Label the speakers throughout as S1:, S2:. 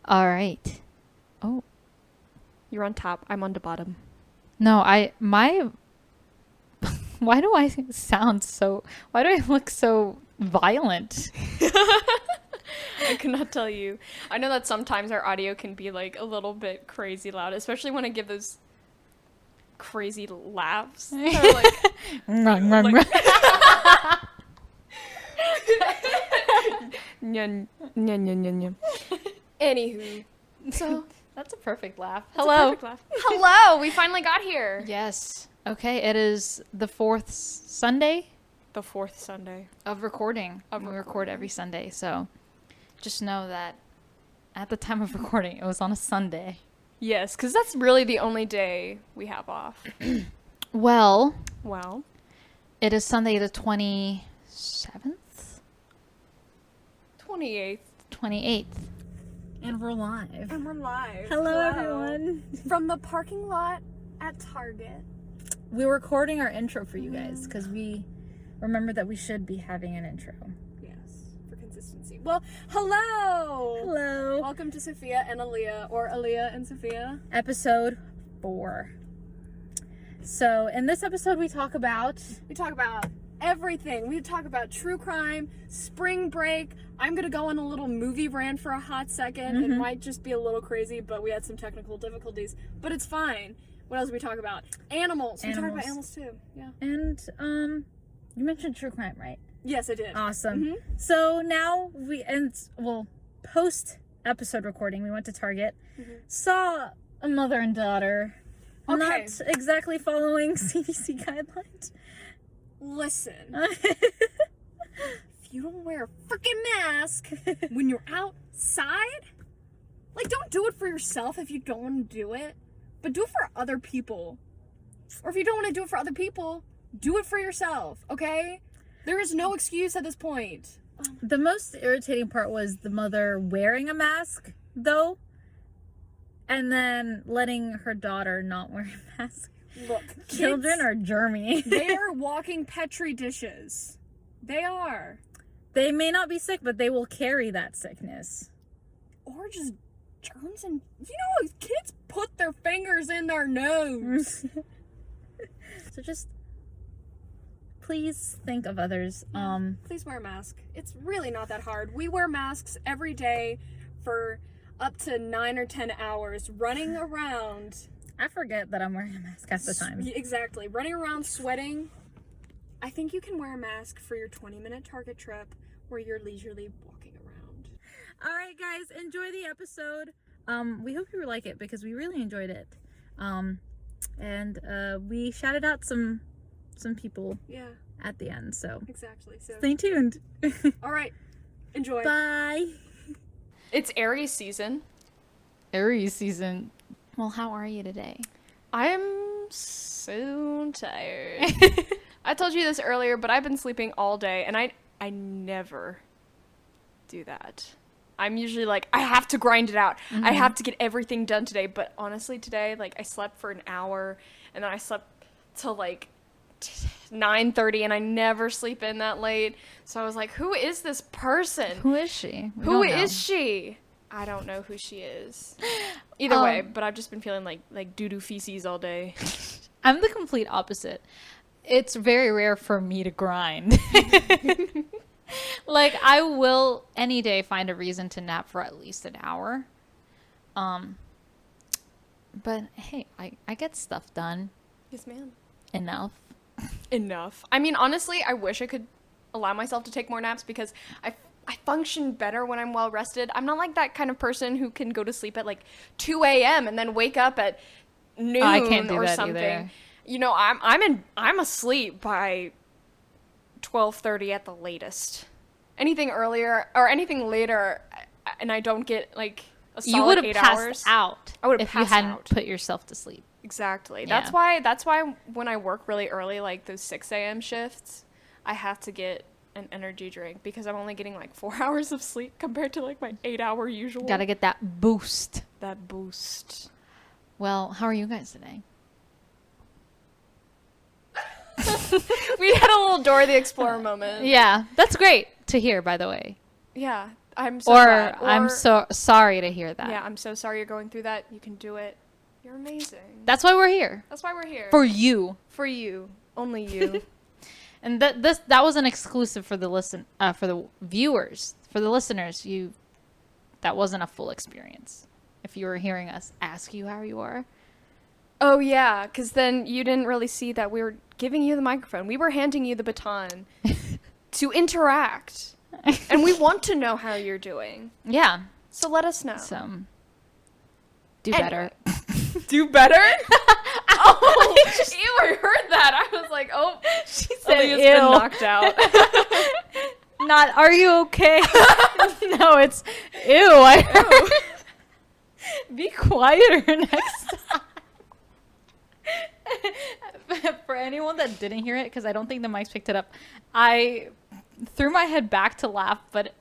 S1: All right. Oh,
S2: You're on top. I'm on the bottom.
S1: no, why do I sound so, why do I look so violent?
S2: I could not tell you. I know that sometimes our audio can be like a little bit crazy loud, especially when I give those crazy laughs. They're like,
S1: Run, run,
S2: like-
S1: run.
S2: Nyan, nyan, nyan, nyan, nyan. Anywho, so
S1: That's a perfect laugh.
S2: that's a
S1: Hello.
S2: perfect laugh. Hello, we finally got here.
S1: Yes. Okay, it is the fourth Sunday
S2: The fourth Sunday.
S1: of recording.
S2: Of
S1: We record
S2: recording.
S1: every Sunday, so just know that at the time of recording, it was on a Sunday.
S2: Yes, because that's really the only day we have off.
S1: Well,
S2: Well,
S1: it is Sunday the 27th?
S2: 28th.
S1: 28th. And we're live.
S3: And we're live.
S1: Hello, everyone.
S3: From the parking lot at Target.
S1: We're recording our intro for you guys because we remember that we should be having an intro.
S3: Yes, for consistency. Well, hello!
S1: Hello.
S3: Welcome to Sophia and Elia, or Elia and Sophia.
S1: Episode 4. So, in this episode, we talk about...
S3: We talk about everything. We talk about true crime, spring break. I'm going to go on a little movie rant for a hot second. It might just be a little crazy, but we had some technical difficulties. But it's fine. What else do we talk about? Animals. We talk about animals too. Yeah.
S1: And, you mentioned true crime, right?
S3: Yes, I did.
S1: Awesome. So now post episode recording, we went to Target, saw a mother and daughter
S3: Okay.
S1: not exactly following CDC guidelines.
S3: Listen. If you don't wear a freaking mask when you're outside, like, don't do it for yourself if you don't want to do it, but do it for other people. Or if you don't want to do it for other people, do it for yourself, okay? There is no excuse at this point.
S1: The most irritating part was the mother wearing a mask, though, and then letting her daughter not wear a mask.
S3: Look,
S1: Children
S3: kids,
S1: are germy.
S3: they're walking Petri dishes. They are.
S1: They may not be sick, but they will carry that sickness.
S3: Or just germs and, kids put their fingers in their nose.
S1: So just please think of others.
S3: Please wear a mask. It's really not that hard. We wear masks every day for up to 9 or 10 hours, running around.
S1: I forget that I'm wearing a mask half the time.
S3: Exactly. Running around sweating. I think you can wear a mask for your 20-minute Target trip where you're leisurely walking around.
S1: All right, guys, enjoy the episode. We hope you like it because we really enjoyed it. And we shouted out some people
S3: Yeah,
S1: at the end, so
S3: exactly. So,
S1: stay tuned.
S3: all right. Enjoy.
S1: Bye.
S2: it's Aries season.
S1: Aries season. Well, how are you today?
S2: I'm so tired. I told you this earlier, but I've been sleeping all day, and I never do that. I'm usually like, I have to grind it out. I have to get everything done today. But honestly, today, like, I slept for an hour, and then I slept till like 9:30, and I never sleep in that late. So I was like, who is this person?
S1: Who is she?
S2: Who is she? I don't know who she is. Either way, but I've just been feeling like doo-doo feces all day.
S1: I'm the complete opposite. It's very rare for me to grind. Like, I will any day find a reason to nap for at least an hour. But hey, I get stuff done
S2: Yes, ma'am.
S1: enough.
S2: Enough. I mean, honestly, I wish I could allow myself to take more naps because I function better when I'm well rested. I'm not like that kind of person who can go to sleep at like 2 a.m. and then wake up at noon
S1: I can't do
S2: or
S1: that
S2: something.
S1: either.
S2: You know, I'm asleep by 12:30 at the latest. Anything earlier or anything later, and I don't get like a solid
S1: You would have
S2: 8
S1: passed
S2: hours.
S1: out
S2: I would've
S1: if you
S2: passed
S1: hadn't
S2: out.
S1: put yourself to sleep.
S2: Exactly.
S1: Yeah.
S2: That's why when I work really early, like those 6 a.m. shifts, I have to get an energy drink because I'm only getting like 4 hours of sleep compared to like my 8-hour usual.
S1: Gotta get that boost.
S2: that boost.
S1: Well, how are you guys today?
S2: We had a little Dora the Explorer moment.
S1: Yeah, that's great to hear, by the way.
S2: Yeah. I'm so
S1: Or
S2: glad.
S1: I'm so sorry to hear that.
S2: Yeah, I'm so sorry you're going through that. You can do it. You're amazing.
S1: That's why we're here.
S2: That's why we're here.
S1: For you.
S2: For you. Only you.
S1: And that was an exclusive for the for the viewers, for the listeners. That wasn't a full experience. If you were hearing us ask you how you are.
S2: Oh, yeah, because then you didn't really see that we were giving you the microphone. We were handing you the baton to interact. And we want to know how you're doing.
S1: Yeah.
S2: So let us know.
S1: So, do better.
S2: Do better? Oh, ew, I heard that. I was like, oh, she
S1: said
S2: Elia's
S1: ew.
S2: been knocked out.
S1: Not, are you okay? No, it's, ew. I heard. Be quieter next time. For anyone that didn't hear it, because I don't think the mics picked it up, I threw my head back to laugh, but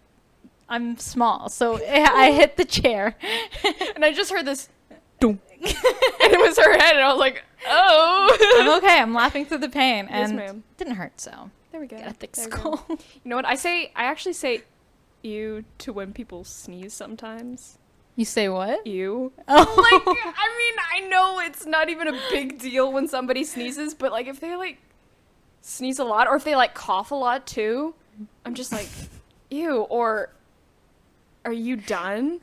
S1: I'm small, so I hit the chair.
S2: And I just heard this, and it was her head, and I was like, oh.
S1: I'm okay. I'm laughing through the pain, and
S2: Yes, ma'am.
S1: it didn't hurt, so
S2: There we go.
S1: get a thick
S2: There we
S1: skull.
S2: go. You know what? I actually say ew to when people sneeze sometimes.
S1: You say what?
S2: Ew.
S1: Oh.
S2: Like, I mean, I know it's not even a big deal when somebody sneezes, but like if they like sneeze a lot or if they like cough a lot too, I'm just like, ew, or are you done?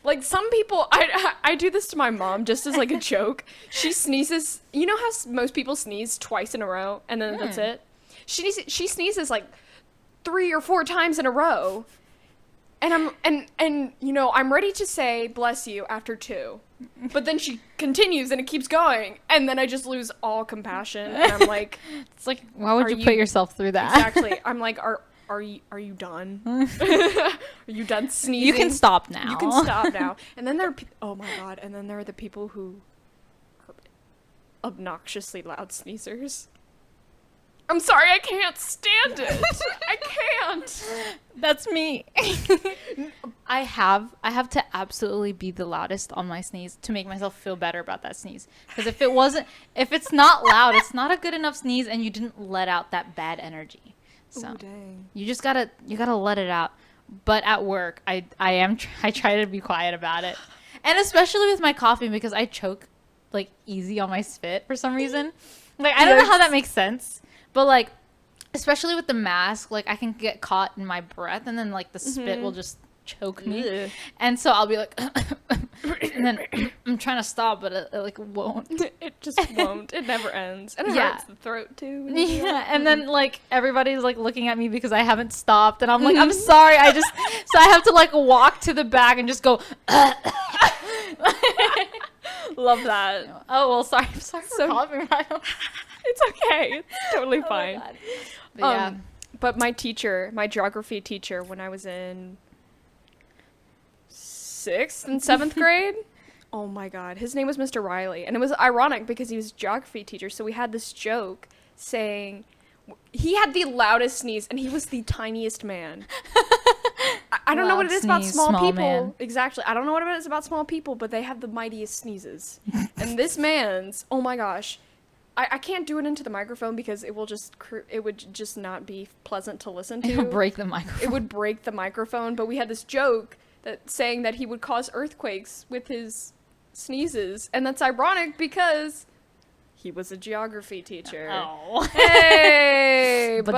S2: Like some people, I do this to my mom just as like a joke. She sneezes, you know how most people sneeze twice in a row and then that's it? She sneezes like 3 or 4 times in a row. And I'm you know, I'm ready to say bless you after 2. But then she continues and it keeps going and then I just lose all compassion and I'm like,
S1: It's like, why would
S2: Are
S1: you
S2: you-
S1: put yourself through that?
S2: exactly. I'm like, are you done? Are you done sneezing?
S1: You can stop now.
S2: You can stop now. And then there are oh my god, and then there are the people who are obnoxiously loud sneezers. I'm sorry, I can't stand it. I can't.
S1: That's me. I have to absolutely be the loudest on my sneeze to make myself feel better about that sneeze. Because if it's not loud, it's not a good enough sneeze, and you didn't let out that bad energy. So
S2: Ooh, dang.
S1: you just gotta let it out. But at work, I try to be quiet about it, and especially with my coughing because I choke like easy on my spit for some reason. Like I don't know how that makes sense. But, like, especially with the mask, like, I can get caught in my breath, and then, like, the spit will just choke me.
S2: Ugh.
S1: And so I'll be like, and then I'm trying to stop, but it like, won't.
S2: It just won't. It never ends. And it
S1: Yeah.
S2: hurts the throat, too. when you do
S1: Yeah,
S2: that.
S1: and then, like, everybody's, like, looking at me because I haven't stopped, and I'm like, I'm sorry, so I have to, like, walk to the back and just go,
S2: Love that.
S1: oh, well, sorry, I'm sorry for
S2: So-
S1: coughing right now.
S2: It's okay. It's totally
S1: Oh my
S2: fine.
S1: God. But yeah.
S2: But my geography teacher, when I was in 6th and 7th grade, oh my god, his name was Mr. Riley. And it was ironic because he was a geography teacher, so we had this joke saying he had the loudest sneeze and he was the tiniest man. I don't know what it is about
S1: Sneeze,
S2: small
S1: small
S2: people.
S1: man.
S2: Exactly. I don't know what it is about small people, but they have the mightiest sneezes. And this man's, oh my gosh. I can't do it into the microphone because it will just it would just not be pleasant to listen to.
S1: It'll break the microphone.
S2: It would break the microphone, but we had this joke that saying that he would cause earthquakes with his sneezes, and that's ironic because he was a geography teacher.
S1: Oh.
S2: Hey,
S1: But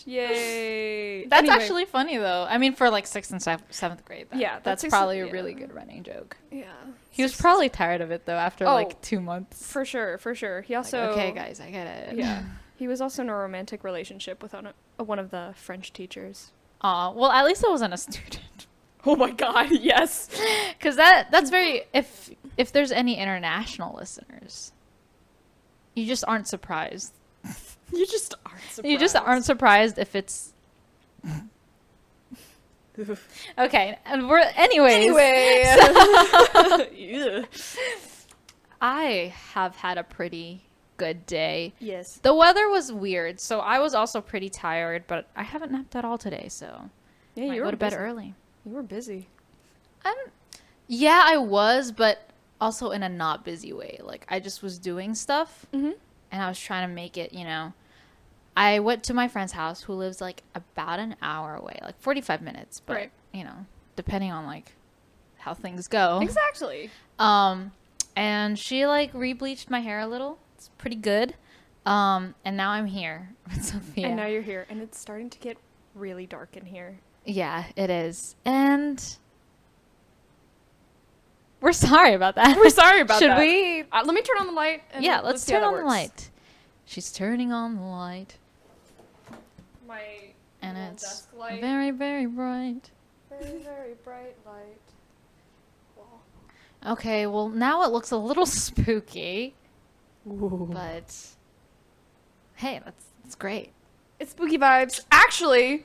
S2: yay!
S1: That's
S2: Anyway,
S1: actually funny though. I mean, for like 6th and 7th grade.
S2: Yeah,
S1: that's
S2: that's
S1: probably a
S2: yeah.
S1: really good running joke.
S2: yeah.
S1: He was probably tired of it though after
S2: Oh,
S1: like 2 months.
S2: For sure. He
S1: Like,
S2: also
S1: okay, guys, I get it.
S2: Yeah, he was also in a romantic relationship with one of the French teachers.
S1: Aw, well, at least I wasn't a student.
S2: Oh my god, yes.
S1: Because that's very if there's any international listeners, you just aren't surprised.
S2: You just aren't surprised.
S1: You just aren't surprised if it's okay. And we're anyways.
S2: Ew.
S1: I have had a pretty good day.
S2: Yes.
S1: The weather was weird, so I was also pretty tired, but I haven't napped at all today, so
S2: Yeah,
S1: might
S2: you
S1: go
S2: were
S1: to bed
S2: busy.
S1: early.
S2: You were busy.
S1: Yeah, I was, but also in a not busy way. Like I just was doing stuff,
S2: Mm-hmm.
S1: and I was trying to make it, I went to my friend's house who lives like about an hour away, like 45 minutes, but
S2: Right.
S1: you know, depending on like how things go.
S2: Exactly.
S1: And she like re-bleached my hair a little. It's pretty good. And now I'm here with Sophia.
S2: And now you're here, and it's starting to get really dark in here.
S1: Yeah, it is. And we're sorry about that.
S2: We're sorry about
S1: Should
S2: that.
S1: we?
S2: Let me turn on the light. And
S1: Yeah, let's
S2: see how
S1: turn
S2: that
S1: on the
S2: works.
S1: light. She's turning on the light.
S2: My
S1: And
S2: little
S1: it's
S2: desk light.
S1: very, very bright.
S2: Very, very bright light. Well,
S1: Okay, well, now it looks a little spooky.
S2: ooh.
S1: But hey, that's great.
S2: It's spooky vibes. Actually,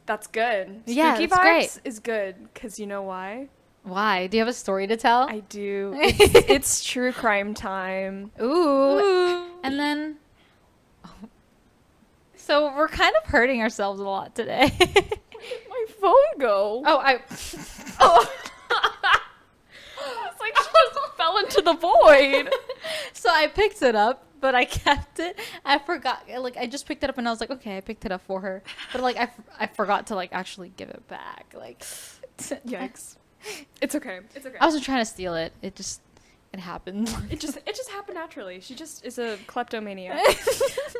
S2: that's good.
S1: Yeah,
S2: Spooky
S1: that's
S2: vibes
S1: great.
S2: is good, because you know why?
S1: Why? Do you have a story to tell?
S2: I do. It's true crime time.
S1: Ooh. And then so we're kind of hurting ourselves a lot today.
S2: Where did my phone go?
S1: Oh,
S2: Oh. It's like she just fell into the void.
S1: So I picked it up, but I kept it. I forgot. Like I just picked it up and I was like, okay, I picked it up for her. But like I forgot to like actually give it back. Like
S2: Yikes. It's okay. It's okay.
S1: I wasn't trying to steal it. It happened.
S2: It just happened naturally. She just is a kleptomaniac.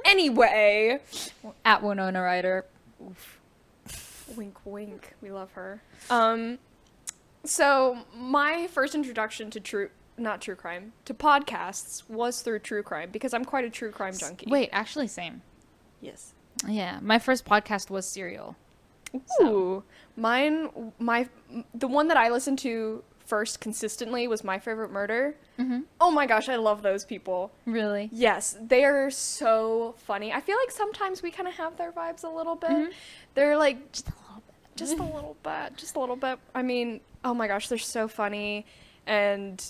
S2: Anyway,
S1: At Winona Ryder.
S2: wink wink. We love her. So my first introduction to not true crime, to podcasts was through true crime because I'm quite a true crime junkie.
S1: Wait, actually, same.
S2: Yes.
S1: Yeah, my first podcast was Serial.
S2: Ooh. The one that I listened to first consistently was My Favorite Murder.
S1: Mm-hmm.
S2: Oh my gosh, I love those people.
S1: Really?
S2: Yes, they are so funny. I feel like sometimes we kind of have their vibes a little bit.
S1: Mhm.
S2: They're like
S1: Just a little bit.
S2: just a little bit, just a little bit. I mean, oh my gosh, they're so funny, and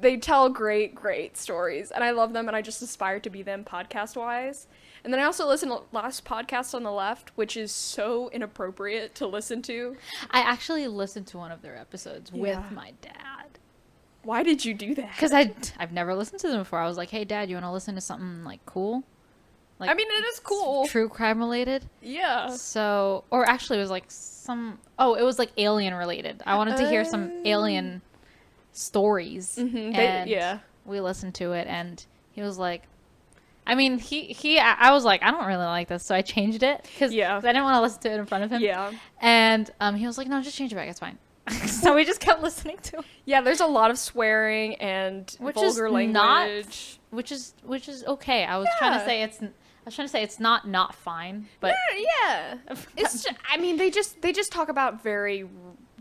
S2: they tell great stories, and I love them, and I just aspire to be them podcast-wise. And then I also listen to Last Podcast on the Left, which is so inappropriate to listen to.
S1: I actually listened to one of their episodes
S2: Yeah.
S1: with my dad.
S2: Why did you do that?
S1: Because I've never listened to them before. I was like, hey, Dad, you want to listen to something, like, cool? Like,
S2: I mean, it is cool.
S1: true crime related?
S2: Yeah.
S1: So, or actually it was like it was like alien related. I wanted to hear some alien stories.
S2: Mhm,
S1: And
S2: yeah.
S1: we listened to it, and he was like, I mean, I was like, I don't really like this, so I changed it because
S2: Yeah.
S1: I didn't want to listen to it in front of him.
S2: Yeah.
S1: And he was like, no, just change it back. It's fine. So we just kept listening to it.
S2: Yeah, there's a lot of swearing and
S1: Which is
S2: vulgar
S1: not-
S2: language.
S1: Which is okay. I was trying to say it's not fine, but
S2: Yeah. It's just, I mean, they just talk about very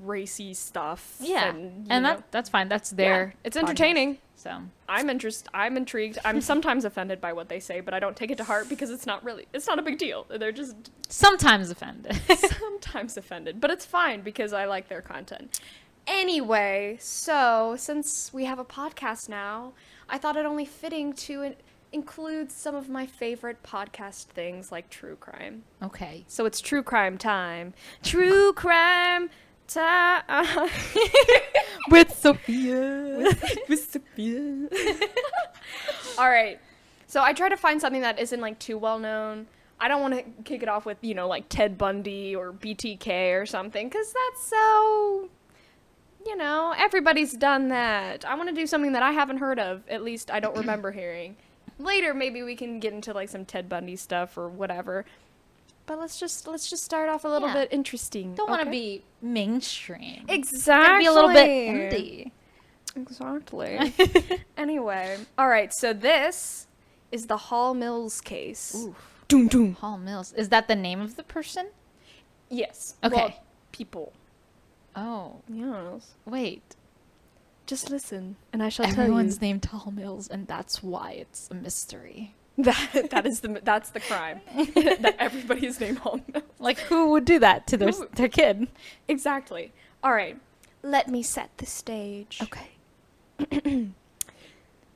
S2: racy stuff.
S1: yeah,
S2: and,
S1: and
S2: you know,
S1: that's fine. That's their
S2: it's
S1: podcast.
S2: entertaining.
S1: So
S2: I'm intrigued. I'm sometimes offended by what they say, but I don't take it to heart because it's not a big deal. They're just
S1: sometimes offended.
S2: sometimes offended, but it's fine because I like their content. Anyway, so since we have a podcast now, I thought it only fitting to include some of my favorite podcast things like true crime.
S1: Okay.
S2: So it's true crime time. True crime time.
S1: With Sophia.
S2: With Sophia. All right. So I try to find something that isn't like too well known. I don't want to kick it off with, like Ted Bundy or BTK or something, because that's so, everybody's done that. I want to do something that I haven't heard of. At least I don't remember hearing. Later, maybe we can get into like some Ted Bundy stuff or whatever. But let's just start off a little bit interesting.
S1: Don't want to
S2: okay?
S1: be mainstream.
S2: Exactly.
S1: Be a little bit indie.
S2: Exactly. Anyway, all right. So this is the Hall Mills case.
S1: Oof.
S2: Doom doom.
S1: Hall Mills. Is that the name of the person?
S2: Yes.
S1: Okay.
S2: Well, people.
S1: Oh,
S2: Yes.
S1: wait.
S2: Just listen, and I shall tell
S1: Everyone's
S2: you.
S1: named Hall Mills, and that's why it's a mystery.
S2: That's the crime. That everybody is named Hall Mills.
S1: Like, who would do that to
S2: Who-
S1: their kid?
S2: Exactly. All right. Let me set the stage.
S1: Okay.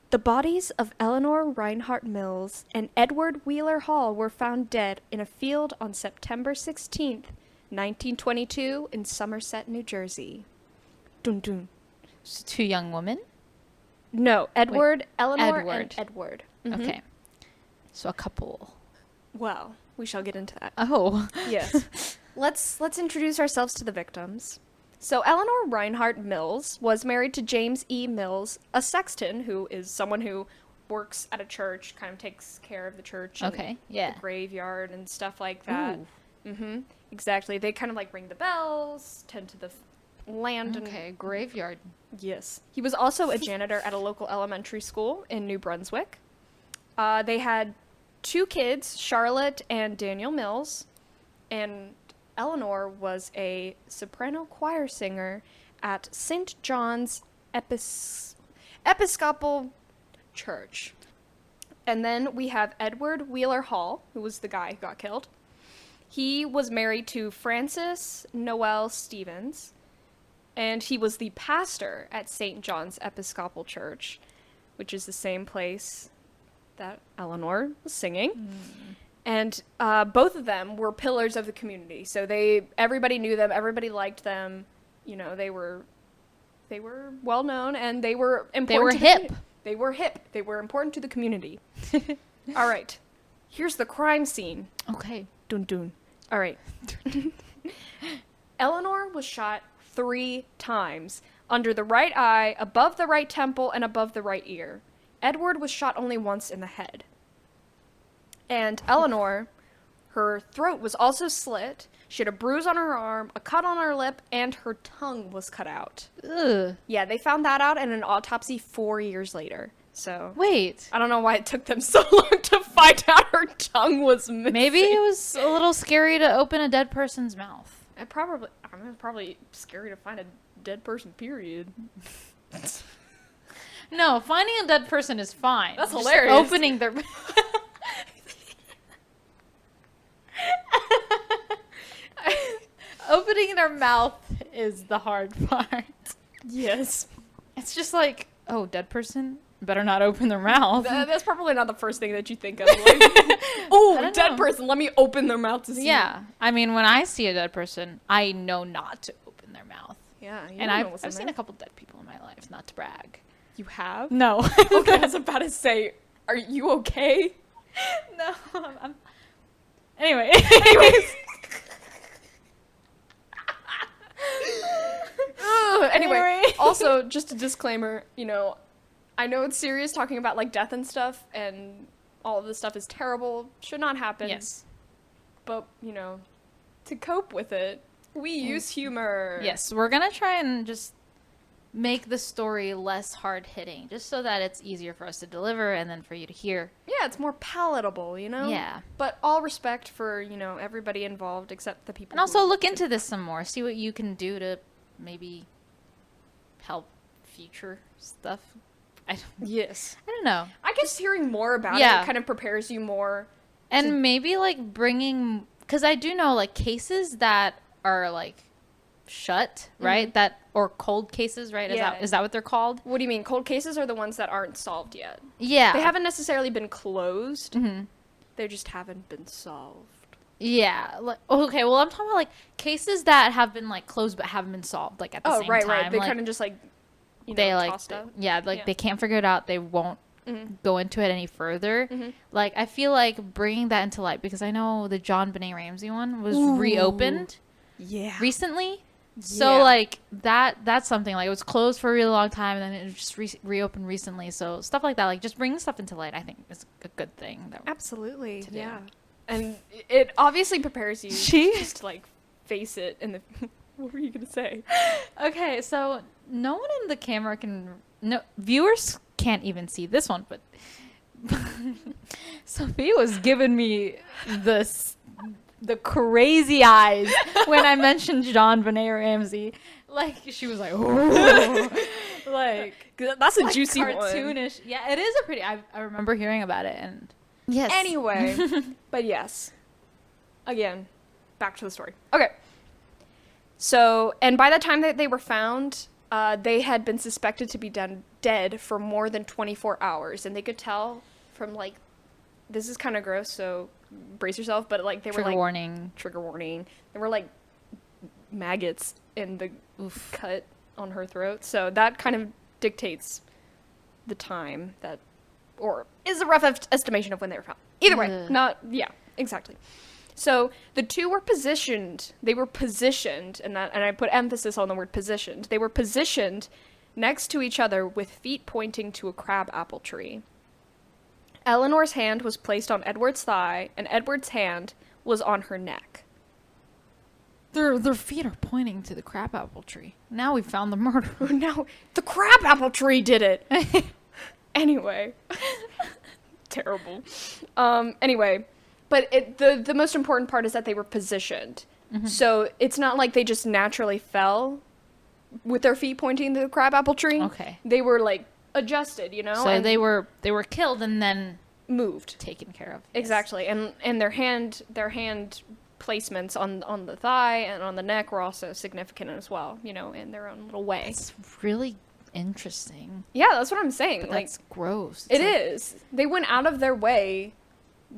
S2: The bodies of Eleanor Reinhardt Mills and Edward Wheeler Hall were found dead in a field on September 16th, 1922 in Somerset, New Jersey. Dun dun.
S1: So 2 young women?
S2: No, Eleanor, and
S1: Edward.
S2: Edward. Mhm.
S1: Okay. So a couple.
S2: Well, we shall get into that.
S1: Oh.
S2: Yes. Let's introduce ourselves to the victims. So Eleanor Reinhardt Mills was married to James E. Mills, a sexton, who is someone who works at a church, kind of takes care of the church and
S1: Okay, yeah.
S2: the graveyard and stuff like that.
S1: Ooh.
S2: Exactly. They kind of like ring the bells, tend to the land.
S1: Okay, graveyard.
S2: Yes. He was also a janitor at a local elementary school in New Brunswick. They had 2 kids, Charlotte and Daniel Mills, and Eleanor was a soprano choir singer at St. John's Episcopal Church. And then we have Edward Wheeler Hall, who was the guy who got killed. He was married to Frances Noel Stevens, and he was the pastor at St. John's Episcopal Church, which is the same place that Eleanor was singing. And both of them were pillars of the community. So everybody knew them, everybody liked them. You know, they were well known, and they were important.
S1: They were hip.
S2: They were hip. They were important to the community. All right. Here's the crime scene.
S1: Okay.
S2: Dun dun. All right. Eleanor was shot 3 times, under the right eye, above the right temple, and above the right ear. Edward was shot only once in the head. And Eleanor, her throat was also slit. She had a bruise on her arm, a cut on her lip, and her tongue was cut out.
S1: Ugh.
S2: Yeah, they found that out in an autopsy 4 years later. So
S1: Wait.
S2: I don't know why it took them so long to find out her tongue was missing.
S1: Maybe it was a little scary to open a dead person's mouth.
S2: It's probably scary to find a dead person, period.
S1: No, finding a dead person is fine.
S2: That's
S1: Just
S2: hilarious.
S1: Opening their... Opening their mouth is the hard part.
S2: Yes.
S1: It's just like, oh, dead person? Better not open their mouth.
S2: That's probably not the first thing that you think of. Like, oh, dead
S1: know.
S2: person, let me open their mouth to see.
S1: Yeah. I mean, when I see a dead person, I know not to open their mouth.
S2: Yeah. You
S1: And
S2: don't know
S1: I've
S2: what's in
S1: seen
S2: there.
S1: a couple dead people in my life, not to brag.
S2: You have?
S1: No.
S2: Okay, I was about to say, are you okay?
S1: No. Anyways.
S2: Anyway, also, just a disclaimer, you know, I know it's serious talking about, like, death and stuff, and all of this stuff is terrible, should not happen.
S1: Yes.
S2: But, you know, to cope with it, we use humor.
S1: Yes, we're going to try and just make the story less hard-hitting, just so that it's easier for us to deliver and then for you to hear.
S2: Yeah, it's more palatable, you know?
S1: Yeah.
S2: But all respect for, you know, everybody involved except the people
S1: And also
S2: who-
S1: look into this some more. See what you can do to maybe help future stuff.
S2: Yes.
S1: I don't know.
S2: I guess hearing more about
S1: Yeah.
S2: it kind of prepares you more.
S1: And maybe like bringing, because I do know like cases that are like shut, right? That, or cold cases, right?
S2: Yeah.
S1: Is that what they're called?
S2: What do you mean? Cold cases are the ones that aren't solved yet.
S1: Yeah.
S2: They haven't necessarily been closed.
S1: Mhm.
S2: They just haven't been solved.
S1: Yeah. Like, okay. Well, I'm talking about like cases that have been like closed but haven't been solved, like at the same time.
S2: Right. They
S1: like,
S2: kind of just like, you know,
S1: they like,
S2: tossed out.
S1: yeah, like they can't figure it out. They won't go into it any further.
S2: Mhm.
S1: Like I feel like bringing that into light, because I know the John Benet Ramsey one was
S2: Ooh.
S1: reopened
S2: Yeah.
S1: recently. So
S2: Yeah.
S1: like that's something, like it was closed for a really long time and then it just reopened recently. So stuff like that, like just bringing stuff into light, I think is a good thing. That
S2: Absolutely.
S1: to do.
S2: Yeah. And it obviously prepares you
S1: She-
S2: just to like face it in the. What were you gonna say?
S1: Okay, so no one in the camera viewers can't even see this one, but Sophia was giving me the crazy eyes when I mentioned John Benet Ramsey. Like she was like, oh, like
S2: That's a
S1: like
S2: juicy one.
S1: cartoonish. Yeah, it is a pretty. I remember hearing about it, and yes.
S2: Anyway, but yes. Again, back to the story. Okay. So, and by the time that they were found, they had been suspected to be dead for more than 24 hours, and they could tell from like, this is kind of gross, so brace yourself. But like, they were like
S1: warning.
S2: trigger warning. There were like maggots in the cut on her throat, so that kind of dictates the time that, or is a rough estimation of when they were found. Either way,
S1: Ugh.
S2: not, yeah. Exactly. So the two were positioned. They were positioned, and I put emphasis on the word positioned. They were positioned next to each other with feet pointing to a crabapple tree. Eleanor's hand was placed on Edward's thigh, and Edward's hand was on her neck.
S1: Their feet are pointing to the crabapple tree. Now we found the murderer.
S2: No, the crabapple tree did it. Anyway. Terrible. Anyway, but the most important part is that they were positioned. Mm-hmm. So it's not like they just naturally fell with their feet pointing to the crabapple tree.
S1: Okay.
S2: They were like adjusted, you know?
S1: So they were killed and then
S2: moved.
S1: Taken care of.
S2: Exactly.
S1: Yes.
S2: And their hand placements on the thigh and on the neck were also significant as well, you know, in their own little way.
S1: It's really interesting.
S2: Yeah, that's what I'm saying.
S1: But
S2: like,
S1: that's gross.
S2: It is. They went out of their way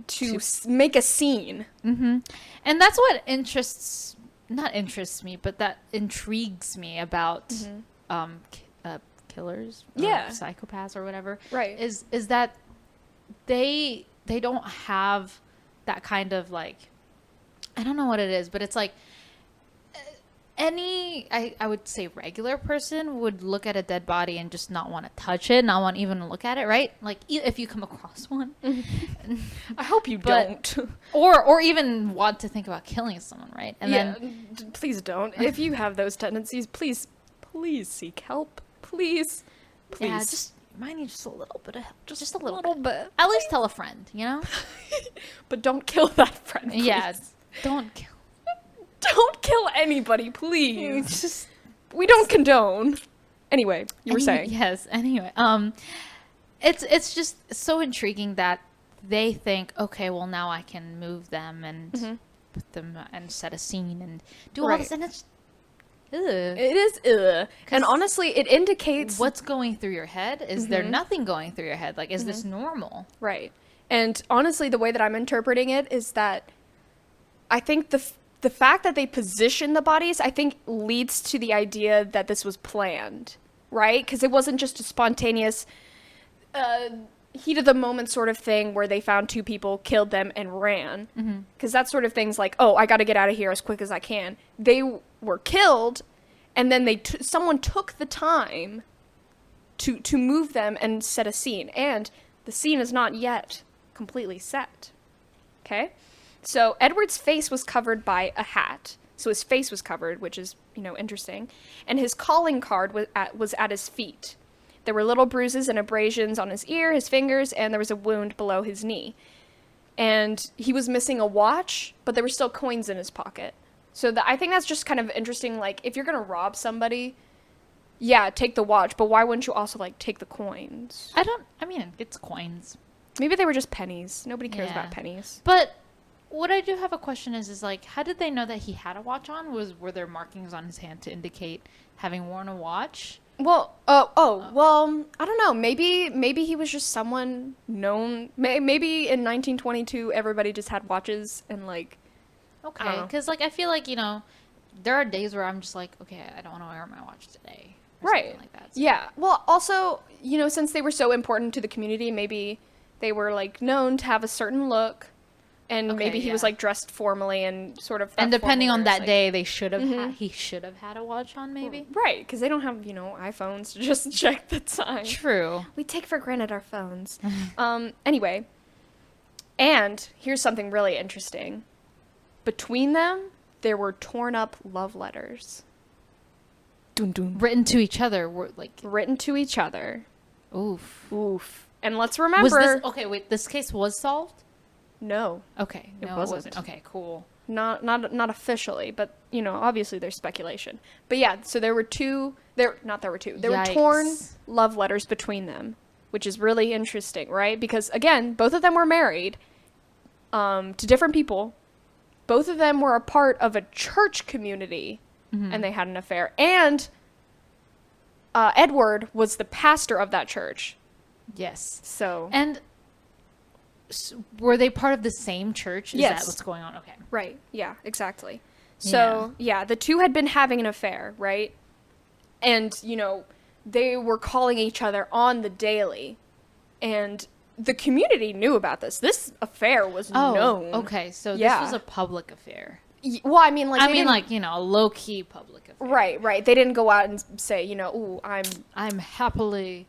S2: to make a scene.
S1: Mm-hmm. And that's what not interests me, but that intrigues me about killers, psychopaths or whatever.
S2: Right.
S1: Is that they don't have that kind of like, I don't know what it is, but it's like I would say regular person would look at a dead body and just not want to touch it, not want even to look at it, right? Like if you come across one.
S2: I hope you don't.
S1: Or even want to think about killing someone, right? And
S2: then please don't. If you have those tendencies, please seek help. Please.
S1: Yeah, just might need just a little bit of help. Just a little
S2: bit.
S1: At least tell a friend, you know?
S2: But don't kill that friend. Please.
S1: Yeah, don't
S2: kill anybody, please. We don't condone. Anyway, you were saying.
S1: Yes, anyway. It's just so intriguing that they think, okay, well now I can move them and put them and set a scene and do all this, and it's ugh.
S2: It is and honestly, it indicates
S1: what's going through your head. Is there nothing going through your head? Like, is this normal?
S2: Right. And honestly, the way that I'm interpreting it is that I think the fact that they position the bodies, I think, leads to the idea that this was planned, right? Because it wasn't just a spontaneous heat of the moment sort of thing where they found two people, killed them, and ran. Because that sort of thing's like, oh, I got to get out of here as quick as I can. They were killed, and then someone took the time to move them and set a scene. And the scene is not yet completely set. Okay? So Edward's face was covered by a hat. So his face was covered, which is, interesting. And his calling card was at his feet. There were little bruises and abrasions on his ear, his fingers, and there was a wound below his knee. And he was missing a watch, but there were still coins in his pocket. So I think that's just kind of interesting. Like, if you're going to rob somebody, yeah, take the watch, but why wouldn't you also, take the coins?
S1: It's coins.
S2: Maybe they were just pennies. Nobody cares about pennies.
S1: But what I do have a question is how did they know that he had a watch on? Were there markings on his hand to indicate having worn a watch?
S2: Well, well, I don't know. Maybe he was just someone known. Maybe in 1922, everybody just had watches and
S1: Okay, because I feel like there are days where I'm just like, okay, I don't want to wear my watch today, or
S2: right?
S1: Something like that. So.
S2: Yeah. Well, also, since they were so important to the community, maybe they were known to have a certain look. And maybe he was dressed formally and sort of.
S1: And depending on that day, they should have. He should have had a watch on, maybe.
S2: Right, because they don't have iPhones to just check the time.
S1: True.
S2: We take for granted our phones. Anyway, and here's something really interesting. Between them, there were torn up love letters.
S1: Dun, dun. Written to each other,
S2: written to each other.
S1: Oof.
S2: And let's remember.
S1: This case was solved.
S2: No.
S1: Okay.
S2: It wasn't.
S1: Okay, cool.
S2: Not officially, but obviously there's speculation. But yeah, so there were two. There were torn love letters between them, which is really interesting, right? Because again, both of them were married to different people. Both of them were a part of a church community, and they had an affair. And Edward was the pastor of that church.
S1: Yes.
S2: So
S1: and. Were they part of the same church? Is that what's going on? Okay.
S2: Right. Yeah, exactly. So, the two had been having an affair, right? And, they were calling each other on the daily. And the community knew about this. This affair was
S1: Oh,
S2: known.
S1: okay. So
S2: Yeah.
S1: this was a public affair.
S2: Well, I mean, like,
S1: I
S2: they
S1: mean,
S2: didn't-
S1: like, a low-key public affair.
S2: right. They didn't go out and say, ooh,
S1: I'm happily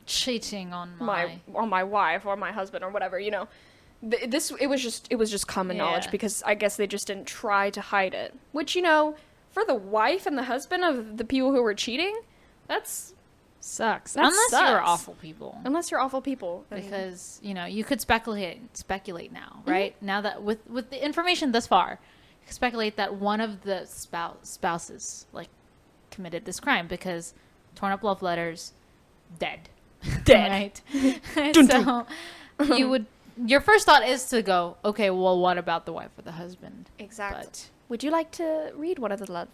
S1: cheating on my...
S2: my wife or my husband or whatever, it was just common knowledge
S1: Yeah.
S2: because I guess they just didn't try to hide it. Which, for the wife and the husband of the people who were cheating, that's
S1: Sucks.
S2: That
S1: Unless you're
S2: sucks.
S1: awful people.
S2: unless you're awful people.
S1: Because, you could speculate now, right? Now that with the information thus far, you can speculate that one of the spouses, like, committed this crime because torn up love letters, dead.
S2: Dead.
S1: Right? So your first thought is to go, okay, well, what about the wife or the husband?
S2: Exactly.
S1: But,
S2: Would you like to read one of the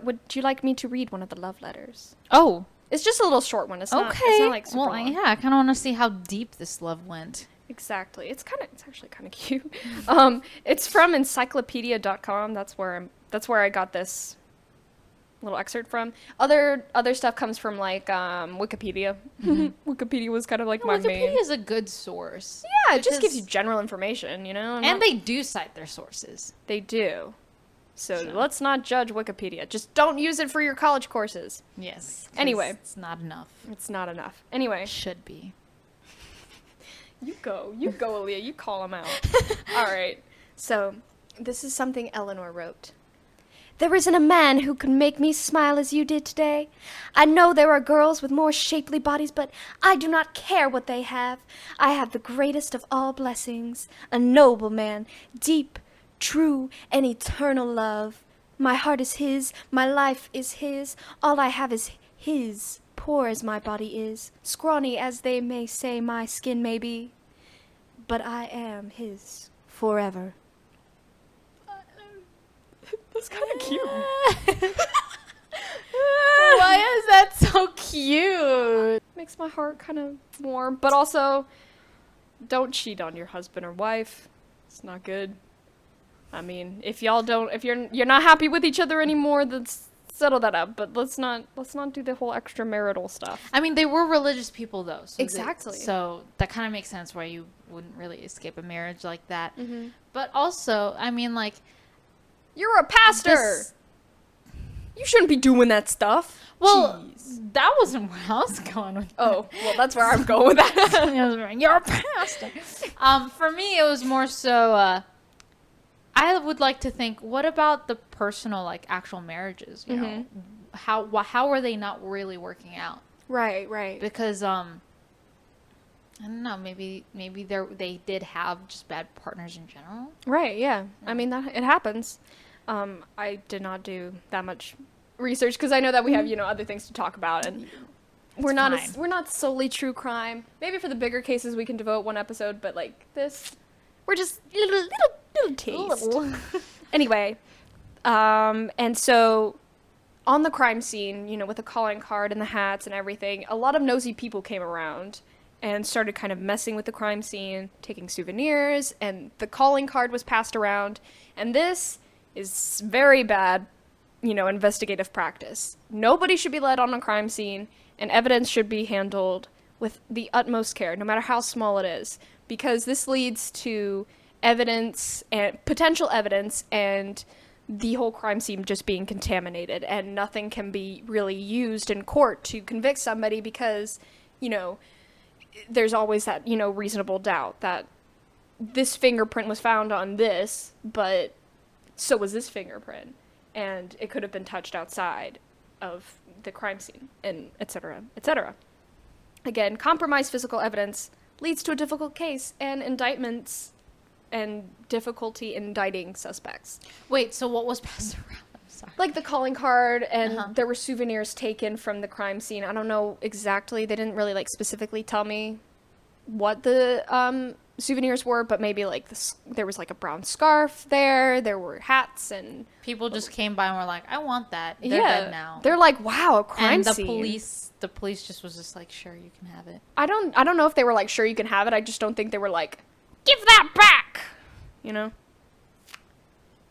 S2: would you like me to read one of the love letters?
S1: oh,
S2: It's just a little short one. It's
S1: okay.
S2: It's not like super
S1: well,
S2: long.
S1: yeah, I kind of want to see how deep this love went.
S2: Exactly. It's actually kind of cute. It's from encyclopedia.com. That's where I got this little excerpt from. Other stuff comes from like Wikipedia. Wikipedia was kind of like my main.
S1: Wikipedia is a good source.
S2: Yeah, it just gives you
S1: because-
S2: general information,
S1: And they do cite their sources.
S2: they do. So
S1: So.
S2: let's not judge Wikipedia. Just don't use it for your college courses.
S1: Yes. 'cause
S2: Anyway.
S1: it's not enough.
S2: It's not enough. Anyway,
S1: It should be.
S2: you go, Elia. You call them out. All right. So this is something Eleanor wrote. There isn't a man who can make me smile as you did today. I know there are girls with more shapely bodies, but I do not care what they have. I have the greatest of all blessings, a noble man, deep, true, and eternal love. My heart is his, my life is his, all I have is his, poor as my body is, scrawny as they may say my skin may be, but I am his forever. That's kind of cute.
S1: Why is that so cute?
S2: Makes my heart kind of warm, but also don't cheat on your husband or wife. It's not good. I mean, if you're not happy with each other anymore, let's settle that up. But let's not do the whole extramarital stuff.
S1: I mean, they were religious people, though. So
S2: Exactly.
S1: So that kind of makes sense why you wouldn't really escape a marriage like that.
S2: Mm-hmm.
S1: But also, I mean, like...
S2: You're a pastor.
S1: this-
S2: You shouldn't be doing that stuff.
S1: Well,
S2: Jeez.
S1: that wasn't where I was going with
S2: Oh, well, that's where I'm going with that.
S1: that. You're a pastor. For me, it was more so... I would like to think, what about the personal, like, actual marriages? You know, how are they not really working out?
S2: Right.
S1: Because I don't know, maybe they did have just bad partners in general.
S2: Right, yeah. I mean, that it happens. I did not do that much research because I know that we have, other things to talk about, and we're not solely true crime. Maybe for the bigger cases we can devote one episode, but like this, we're just little taste. Anyway, and so on the crime scene, with the calling card and the hats and everything, a lot of nosy people came around and started kind of messing with the crime scene, taking souvenirs, and the calling card was passed around. And this is very bad, investigative practice. Nobody should be let on a crime scene, and evidence should be handled with the utmost care, no matter how small it is, because this leads to evidence and potential evidence and the whole crime scene just being contaminated, and nothing can be really used in court to convict somebody because, there's always that, reasonable doubt that this fingerprint was found on this, but so was this fingerprint, and it could have been touched outside of the crime scene, and et cetera, et cetera. Again, compromised physical evidence leads to a difficult case and indictments and difficulty indicting suspects.
S1: Wait, so what was passed around? I'm sorry.
S2: Like the calling card, and there were souvenirs taken from the crime scene. I don't know exactly. They didn't really specifically tell me what the souvenirs were, but maybe there was a brown scarf there. There were hats, and
S1: People just came by and were like, "I want that." They're dead now.
S2: They're like, wow, a crime
S1: and the
S2: scene.
S1: the police just was just like, "Sure, you can have it."
S2: I don't know if they were like, sure, you can have it. I just don't think they were like, give that back.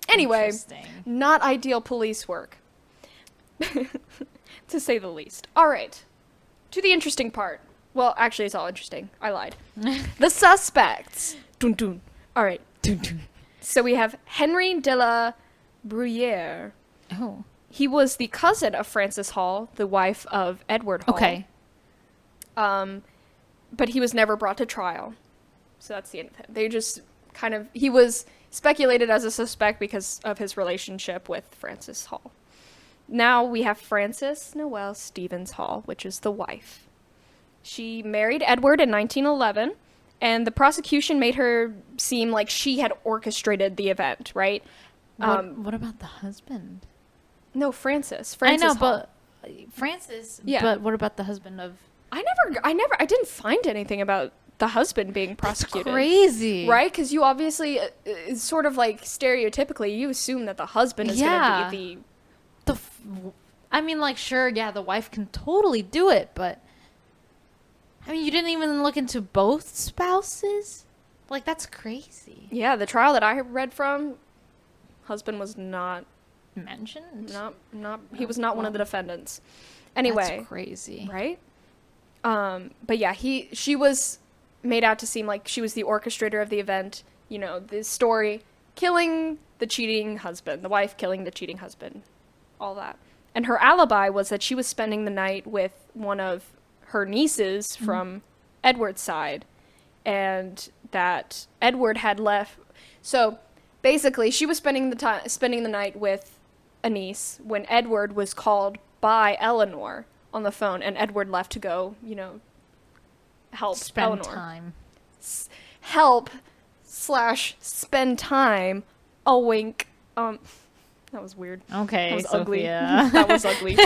S2: Anyway,
S1: Interesting.
S2: not ideal police work, to say the least. All right, to the interesting part. Well, actually, it's all interesting. I lied. The suspects. Dun dun. All right.
S1: Dun, dun.
S2: So we have Henry de la Bruyere.
S1: Oh.
S2: He was the cousin of Frances Hall, the wife of Edward Hall.
S1: Okay.
S2: But he was never brought to trial. So that's the end of him. They just kind of... He was speculated as a suspect because of his relationship with Frances Hall. Now we have Frances Noel Stevens Hall, which is the wife. She married Edward in 1911, and the prosecution made her seem like she had orchestrated the event, right?
S1: What about the husband?
S2: No, Frances.
S1: I know,
S2: Hall.
S1: but Francis.
S2: Yeah.
S1: But what about the husband of?
S2: I didn't find anything about the husband being prosecuted.
S1: Crazy,
S2: Right? Because you obviously, it's sort of like stereotypically, you assume that the husband is
S1: Yeah.
S2: going to be
S1: I mean, like, sure, yeah, the wife can totally do it, but I mean, you didn't even look into both spouses. Like, that's crazy.
S2: Yeah, the trial that I read from, husband was not
S1: Mentioned.
S2: he was not one of the defendants. Anyway,
S1: That's crazy.
S2: right? But yeah, she was made out to seem like she was the orchestrator of the event. You know, the story, killing the cheating husband, the wife killing the cheating husband, all that. And her alibi was that she was spending the night with one of her nieces from Edward's side, and that Edward had left. So basically, she was spending the night with a niece when Edward was called by Eleanor on the phone, and Edward left to go, help
S1: Spend
S2: Eleanor.
S1: time.
S2: Help/spend time. A wink. That was weird.
S1: Okay,
S2: That was
S1: Sophia.
S2: ugly. That was ugly.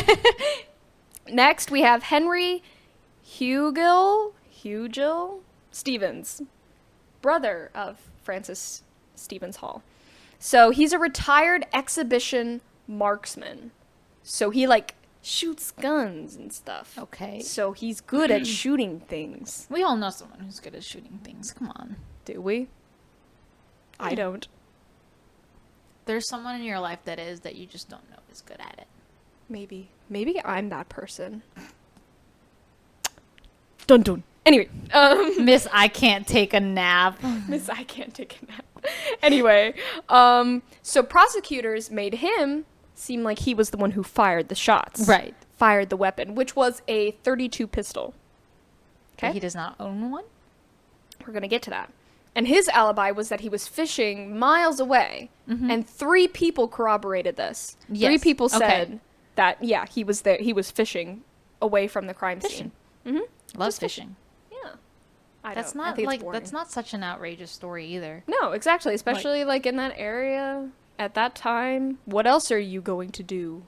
S2: Next, we have Henry Hugill Stevens, brother of Frances Stevens Hall. So he's a retired exhibition marksman. So he shoots guns and stuff.
S1: Okay.
S2: So he's good at shooting things.
S1: We all know someone who's good at shooting things. Come on.
S2: Do we? I don't.
S1: There's someone in your life that you just don't know is good at it.
S2: Maybe I'm that person. Dun dun. Anyway,
S1: Miss, I can't take a nap.
S2: Miss, I can't take a nap. Anyway, so prosecutors made him seem like he was the one who fired the shots.
S1: Right.
S2: Fired the weapon, which was a .32 pistol.
S1: But
S2: Okay?
S1: he does not own one?
S2: We're going to get to that. And his alibi was that he was fishing miles away, and 3 people corroborated this.
S1: Yes.
S2: 3 people
S1: Okay.
S2: said that, yeah, he was there. He was fishing away from the crime
S1: Fishing.
S2: scene.
S1: Love
S2: Just
S1: fishing.
S2: Yeah.
S1: That's
S2: I
S1: not
S2: think it's
S1: like
S2: boring.
S1: that's not such an outrageous story either.
S2: No, exactly. Especially in that area at that time. What else are you going to do?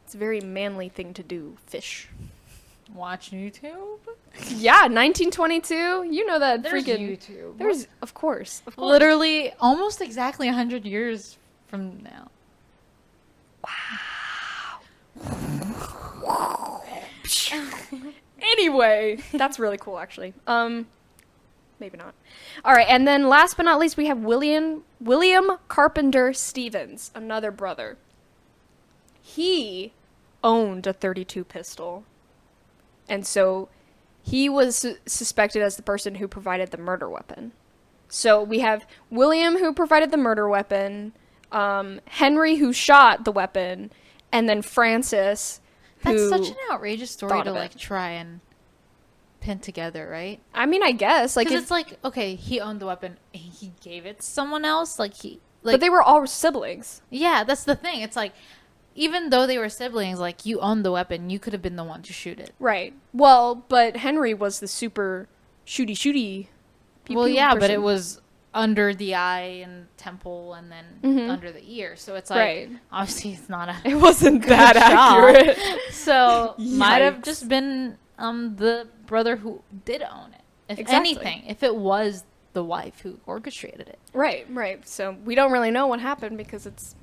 S2: It's a very manly thing to do. Fish.
S1: Watch YouTube.
S2: Yeah, 1922. You know that
S1: There's
S2: freaking.
S1: YouTube.
S2: There's of course.
S1: Literally almost exactly 100 years from now.
S2: Anyway, that's really cool, actually. Maybe not. All right, and then last but not least, we have William Carpenter Stevens, another brother. He owned a .32 pistol, and so he was suspected as the person who provided the murder weapon. So we have William, who provided the murder weapon, Henry, who shot the weapon, and then Francis,
S1: That's
S2: who
S1: such an outrageous story
S2: thought
S1: to
S2: of it.
S1: try and pin together, right?
S2: I mean, I guess
S1: Because it's like, okay, he owned the weapon, he gave it to someone else,
S2: but they were all siblings.
S1: yeah, that's the thing. It's like, even though they were siblings, like, you owned the weapon, you could have been the one to shoot it.
S2: Right. Well, but Henry was the super shooty.
S1: Well, yeah, but it was under the eye and temple and then under the ear. So it's like,
S2: Right.
S1: obviously it's not a
S2: It wasn't
S1: good
S2: that
S1: shot.
S2: accurate.
S1: So might have
S2: Yikes.
S1: just been the brother who did own it. If
S2: Exactly.
S1: anything, if it was the wife who orchestrated it.
S2: Right. So we don't really know what happened because it's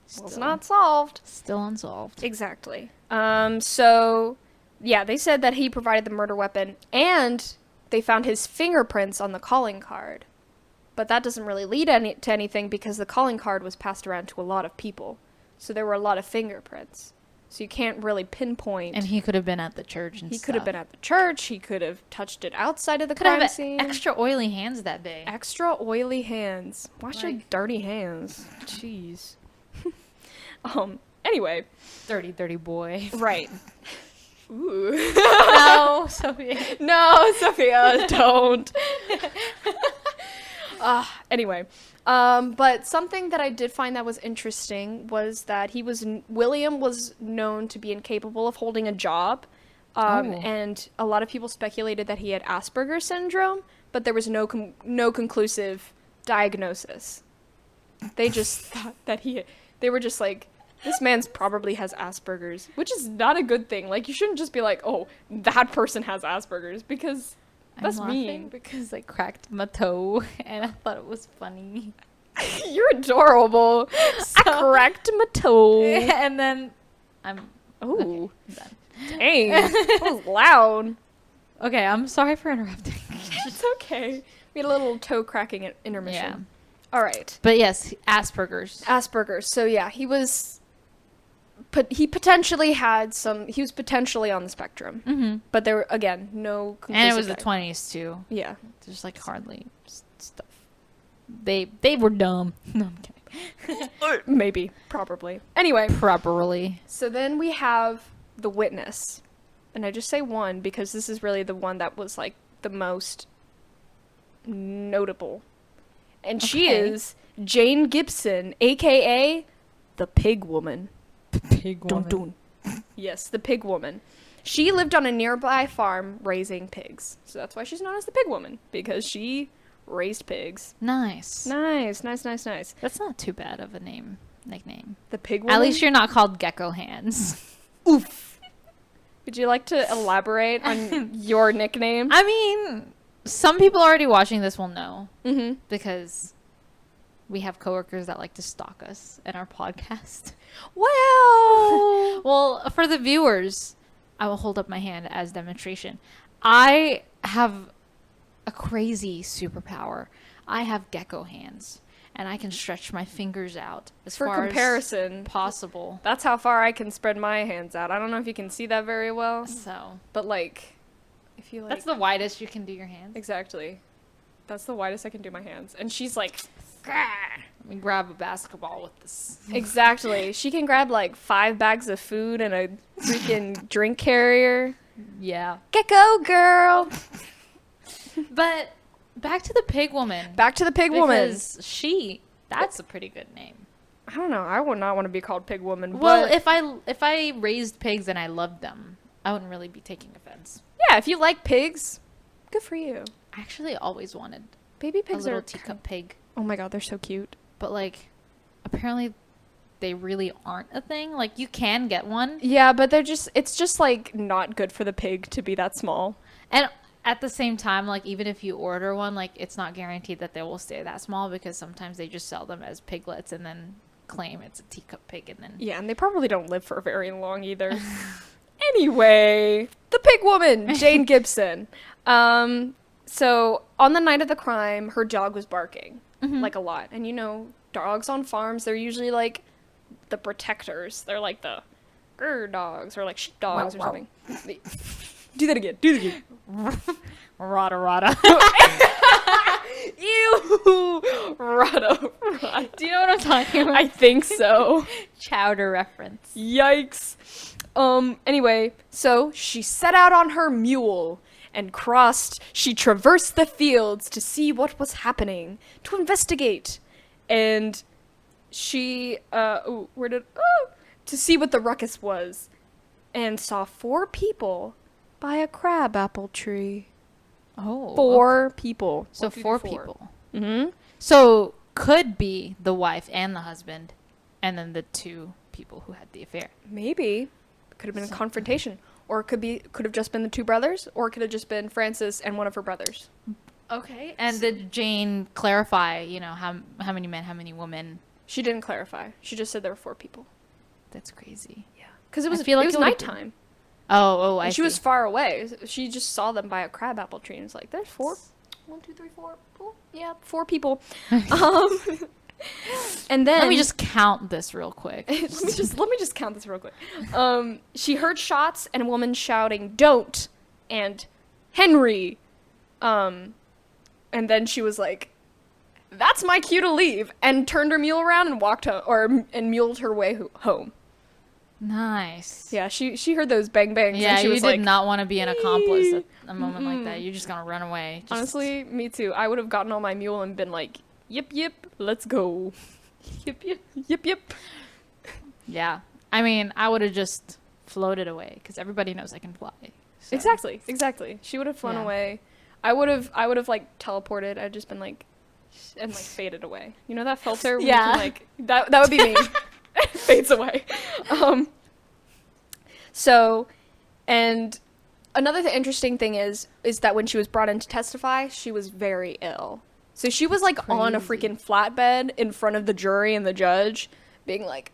S1: Still,
S2: not solved.
S1: still unsolved.
S2: Exactly. So yeah, they said that he provided the murder weapon and they found his fingerprints on the calling card. But that doesn't really lead to anything because the calling card was passed around to a lot of people. So there were a lot of fingerprints. So you can't really pinpoint.
S1: And he could have been at the church and
S2: he
S1: stuff.
S2: could have been at the church. He could have touched it outside of the
S1: Could
S2: crime
S1: have
S2: scene.
S1: extra oily hands that day.
S2: Extra oily hands. Wash your
S1: Like-
S2: dirty hands. Jeez. Anyway.
S1: Dirty, dirty boy.
S2: Right. Ooh.
S1: No, Sophia.
S2: No, Sophia, don't. Anyway. But something that I did find that was interesting was that William was known to be incapable of holding a job. And a lot of people speculated that he had Asperger's syndrome, but there was no conclusive diagnosis. They just thought that they were just like, this man's probably has Asperger's, which is not a good thing. Like, you shouldn't just be like, oh, that person has Asperger's, because that's mean.
S1: Because I cracked my toe and I thought it was funny.
S2: You're adorable. I cracked my toe.
S1: And then
S2: Ooh.
S1: I'm done.
S2: Dang. That was loud.
S1: Okay, I'm sorry for interrupting.
S2: It's okay. We had a little toe cracking intermission.
S1: Yeah.
S2: All right.
S1: But yes, Asperger's.
S2: Asperger's. So yeah, he potentially had he was potentially on the spectrum.
S1: Mm-hmm.
S2: But there were, again, no conclusive
S1: And it was the 20s too.
S2: Yeah.
S1: There's like hardly stuff. They were dumb. No, I'm kidding.
S2: Maybe. Probably. Anyway.
S1: Properly.
S2: So then we have the witness. And I just say one because this is really the one that was like the most notable. And she
S1: Okay.
S2: is Jane Gibson, aka the Pig Woman.
S1: The pig
S2: Dun, dun. Yes, the Pig Woman. She lived on a nearby farm raising pigs. So that's why she's known as the Pig Woman, because she raised pigs.
S1: Nice.
S2: Nice.
S1: That's not too bad of a nickname.
S2: The Pig Woman?
S1: At least you're not called Gecko Hands.
S2: Oof. Would you like to elaborate on your nickname?
S1: I mean, some people already watching this will know.
S2: Mm-hmm.
S1: Because we have coworkers that like to stalk us in our podcast.
S2: Well.
S1: Well, for the viewers, I will hold up my hand as demonstration. I have a crazy superpower. I have gecko hands, and I can stretch my fingers out as
S2: For
S1: far
S2: comparison,
S1: as possible.
S2: that's how far I can spread my hands out. I don't know if you can see that very well,
S1: So
S2: but like, if you like,
S1: that's the widest you can do your hands.
S2: exactly. That's the widest I can do my hands. And she's like,
S1: Let me grab a basketball with this.
S2: exactly. She can grab like 5 bags of food and a freaking drink carrier.
S1: Yeah.
S2: Gecko girl.
S1: But back to the pig woman.
S2: Back to the Pig Woman.
S1: Because that's a pretty good name.
S2: I don't know. I would not want to be called Pig Woman.
S1: Well,
S2: but
S1: if I raised pigs and I loved them, I wouldn't really be taking offense.
S2: yeah, if you like pigs, good for you.
S1: I actually always wanted
S2: Baby
S1: a
S2: pigs
S1: little
S2: are
S1: teacup pig.
S2: Oh my god, they're so cute.
S1: But like, apparently they really aren't a thing. Like, you can get one.
S2: Yeah, but it's just like not good for the pig to be that small.
S1: And at the same time, like, even if you order one, like, it's not guaranteed that they will stay that small, because sometimes they just sell them as piglets and then claim it's a teacup pig and then...
S2: Yeah, and they probably don't live for very long either. Anyway, the Pig Woman, Jane Gibson. So on the night of the crime, her dog was barking, like a lot. And you know, dogs on farms, they're usually like the protectors. They're like the grr dogs or like sheep dogs or something. Do that again.
S1: Rada rada.
S2: Ew! Rada.
S1: Do you know what I'm talking about?
S2: I think so.
S1: Chowder reference.
S2: Yikes. Anyway, so she set out on her mule and she traversed the fields to see what was happening, to investigate. And she, to see what the ruckus was, and saw 4 people by a crab apple tree.
S1: Oh.
S2: 4 people.
S1: So
S2: 1, 2, 3,
S1: 4
S2: 4.
S1: people.
S2: Mm-hmm.
S1: So could be the wife and the husband, and then the 2 people who had the affair.
S2: Maybe. Could have been a confrontation. Or could have just been the 2 brothers, or it could have just been Frances and one of her brothers.
S1: Okay. And did Jane clarify, you know, how many men, how many women?
S2: She didn't clarify. She just said there were 4 people.
S1: That's crazy.
S2: Yeah. Because it was,
S1: I feel like
S2: it was
S1: it would've
S2: nighttime.
S1: Oh, I
S2: And
S1: see.
S2: she was far away. She just saw them by a crabapple tree and was like, there's 4. 1, 2, 3, 4. Oh, yeah, 4 people. And then
S1: let me just count this real quick.
S2: let me just count this real quick. She heard shots and a woman shouting "Don't" and "Henry," and then she was like, "That's my cue to leave," and turned her mule around and walked home, and muled her way home.
S1: Nice.
S2: Yeah, she heard those bang bangs.
S1: Yeah,
S2: and she
S1: you
S2: was
S1: did
S2: like,
S1: not want to be an accomplice at a moment like that. You're just gonna run away.
S2: honestly, me too. I would have gotten on my mule and been like, "Yip yip, let's go." Yip yip, yip yip.
S1: Yeah. I mean, I would have just floated away because everybody knows I can fly. So.
S2: Exactly. She would have flown
S1: Yeah.
S2: away. I would have like teleported. I'd just been like, and like faded away. You know that filter? Where you
S1: Yeah.
S2: can, like that would be me. Fades away. So, and another interesting thing is that when she was brought in to testify, she was very ill. So she was like on a
S1: Crazy.
S2: freaking flatbed in front of the jury and the judge, being like,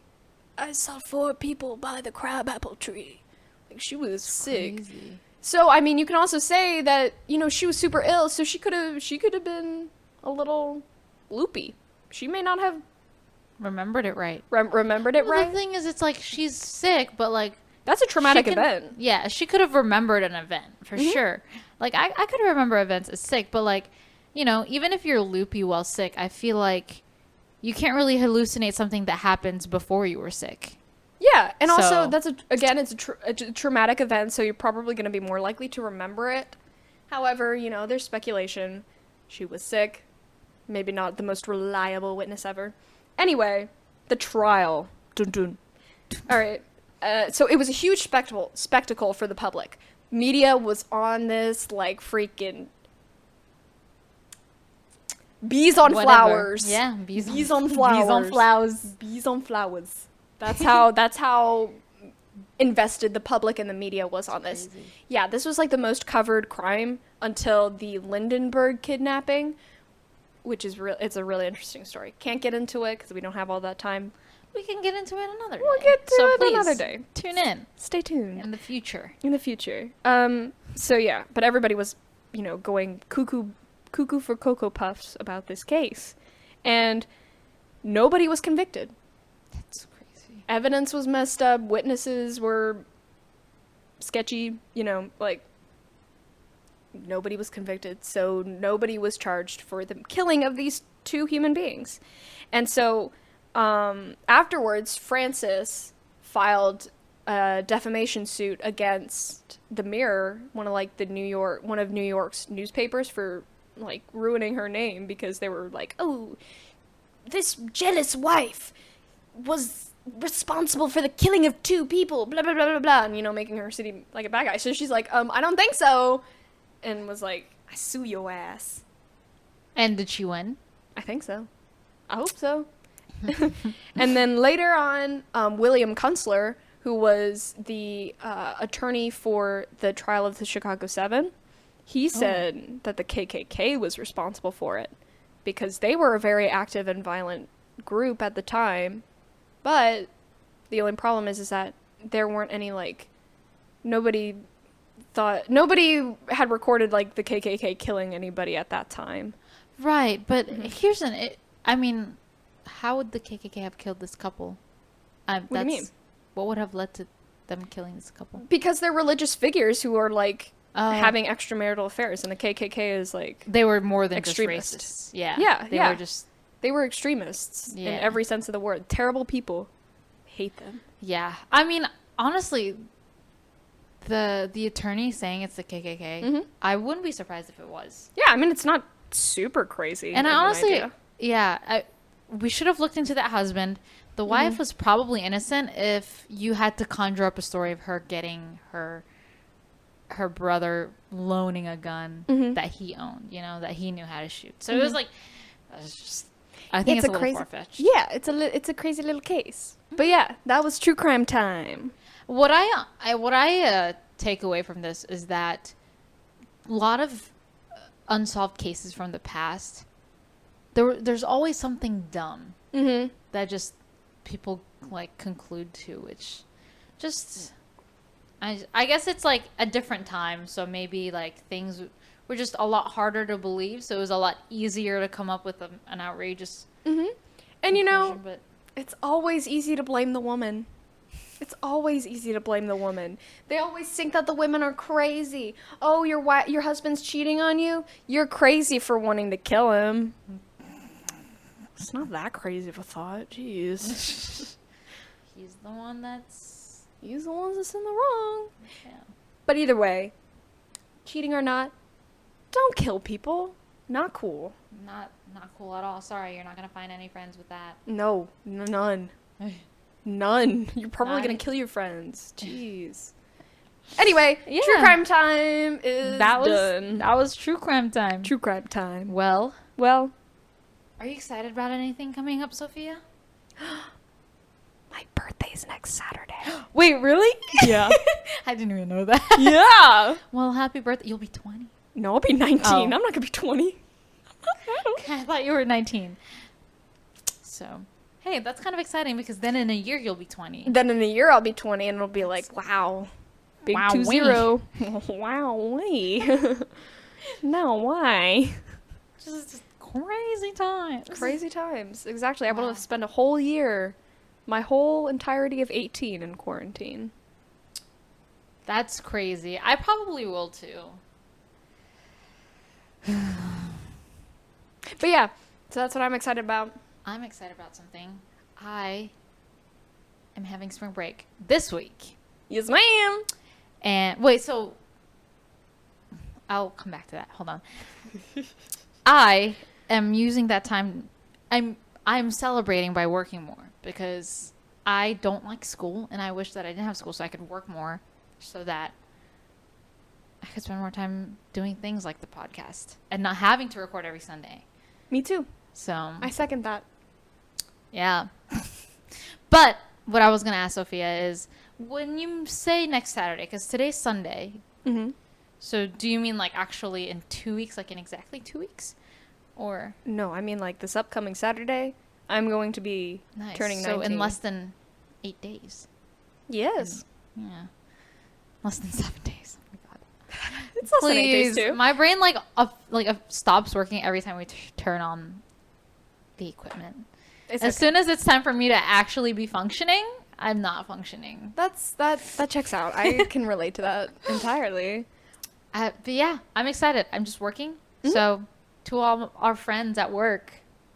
S2: "I saw 4 people by the crabapple tree." Like she was sick.
S1: Crazy.
S2: So I mean, you can also say that she was super ill, so she could have been a little loopy. She may not have
S1: Remembered it right.
S2: remembered it
S1: Well,
S2: right.
S1: the thing is, it's like she's sick, but like
S2: That's a traumatic
S1: she can-
S2: event.
S1: Yeah, she could have remembered an event for sure. Like I could remember events as sick, but like, even if you're loopy while sick, I feel like you can't really hallucinate something that happens before you were sick.
S2: Yeah, and also
S1: So-
S2: that's it's a traumatic event, so you're probably going to be more likely to remember it. However, there's speculation. She was sick. Maybe not the most reliable witness ever. Anyway, the trial. Dun dun. All right. So it was a huge spectacle for the public. Media was on this like freaking bees on
S1: Whatever.
S2: flowers.
S1: Yeah,
S2: Bees on flowers.
S1: Bees on flowers.
S2: Bees on flowers. That's how invested the public and the media was on this.
S1: Crazy.
S2: Yeah, this was like the most covered crime until the Lindenberg kidnapping, which is it's a really interesting story. Can't get into it because we don't have all that time.
S1: We can get into it another day.
S2: We'll get to
S1: So
S2: it
S1: please,
S2: another day.
S1: Tune in
S2: Stay tuned
S1: in the future.
S2: in the future. So yeah, but everybody was, going cuckoo for Cocoa Puffs about this case, and nobody was convicted.
S1: That's crazy.
S2: Evidence was messed up. Witnesses were sketchy. Like nobody was convicted, so nobody was charged for the killing of these 2 human beings. And so afterwards, Francis filed a defamation suit against the Mirror, one of New York's newspapers, for like ruining her name because they were like, "Oh, this jealous wife was responsible for the killing of 2 people, blah blah blah blah blah," and making her seem like a bad guy. So she's like, "I don't think so," and was like, "I sue your ass."
S1: And did she win?
S2: I think so. I hope so. And then later on, William Kunstler, who was the attorney for the trial of the Chicago 7, he said that the KKK was responsible for it because they were a very active and violent group at the time. But the only problem is that there weren't any, like, nobody had recorded, like, the KKK killing anybody at that time.
S1: Right, but here's how would the KKK have killed this couple?
S2: What do you mean?
S1: What would have led to them killing this couple?
S2: Because they're religious figures who are, like,
S1: Oh.
S2: having extramarital affairs, and the KKK is, like,
S1: They were more than
S2: Extremists.
S1: just racist. Yeah.
S2: Yeah,
S1: They
S2: yeah.
S1: were just,
S2: they were extremists in
S1: Yeah.
S2: every sense of the word. Terrible people. Hate them.
S1: yeah. I mean, honestly, the attorney saying it's the KKK, I wouldn't be surprised if it was.
S2: Yeah, I mean, it's not super crazy.
S1: And I
S2: of an
S1: honestly,
S2: idea.
S1: we should have looked into that husband. The wife was probably innocent if you had to conjure up a story of her getting her brother loaning a gun that he owned, that he knew how to shoot. So it was like, I think it's a little far-fetched.
S2: Yeah, it's a crazy little case. But yeah, that was true crime time.
S1: What I take away from this is that a lot of unsolved cases from the past, there's always something dumb that just people like conclude to, which just I guess it's like a different time, so maybe like things were just a lot harder to believe, so it was a lot easier to come up with an outrageous
S2: And you know,
S1: but
S2: it's always easy to blame the woman. It's always easy to blame the woman. They always think that the women are crazy. Oh, your husband's cheating on you? You're crazy for wanting to kill him. It's not that crazy of a thought. Jeez.
S1: he's the one that's
S2: He's the one that's in the wrong.
S1: yeah.
S2: But either way, cheating or not, don't kill people. Not cool.
S1: Not cool at all. Sorry, you're not gonna find any friends with that.
S2: No, none. None. You're probably
S1: Not
S2: gonna
S1: e-
S2: kill your friends. Jeez. Anyway,
S1: Yeah.
S2: true crime time is done.
S1: That was true crime time.
S2: True crime time.
S1: Well,
S2: Well,
S1: are you excited about anything coming up, Sophia?
S2: my birthday's next Saturday.
S1: Wait, really?
S2: Yeah.
S1: I didn't even know that.
S2: Yeah.
S1: Well, happy birthday. You'll be 20.
S2: No, I'll be 19.
S1: Oh.
S2: I'm not gonna be 20.
S1: I thought you were 19. So, hey, that's kind of exciting because then in a year you'll be 20.
S2: Then in a year I'll be 20 and it'll be like, wow. Big
S1: Wow-wee.
S2: 2-0. Wow. No, why?
S1: Just crazy times.
S2: Crazy times. Exactly. I would
S1: Wow.
S2: have spent a whole year, my whole entirety of 18 in quarantine.
S1: That's crazy. I probably will too.
S2: But yeah, so that's what I'm excited about.
S1: I'm excited about something. I am having spring break this week.
S2: Yes, ma'am.
S1: And wait, so I'll come back to that. Hold on. I am using that time. I'm celebrating by working more because I don't like school and I wish that I didn't have school so I could work more so that I could spend more time doing things like the podcast and not having to record every Sunday.
S2: Me too.
S1: So
S2: I second that.
S1: yeah. But what I was going to ask Sophia is when you say next Saturday, because today's Sunday,
S2: Mm-hmm.
S1: so do you mean like actually in 2 weeks, like in exactly 2 weeks? Or
S2: No, I mean like this upcoming Saturday, I'm going to be
S1: nice.
S2: turning 19.
S1: So in less than 8 days.
S2: Yes.
S1: Yeah. Less than 7 days. Oh my god.
S2: It's less than 8 days
S1: Please.
S2: too.
S1: My brain stops working every time we turn on the equipment.
S2: It's
S1: As
S2: okay.
S1: soon as it's time for me to actually be functioning, I'm not functioning.
S2: That checks out. I can relate to that entirely.
S1: But yeah, I'm excited. I'm just working.
S2: Mm-hmm.
S1: So to all our friends at work,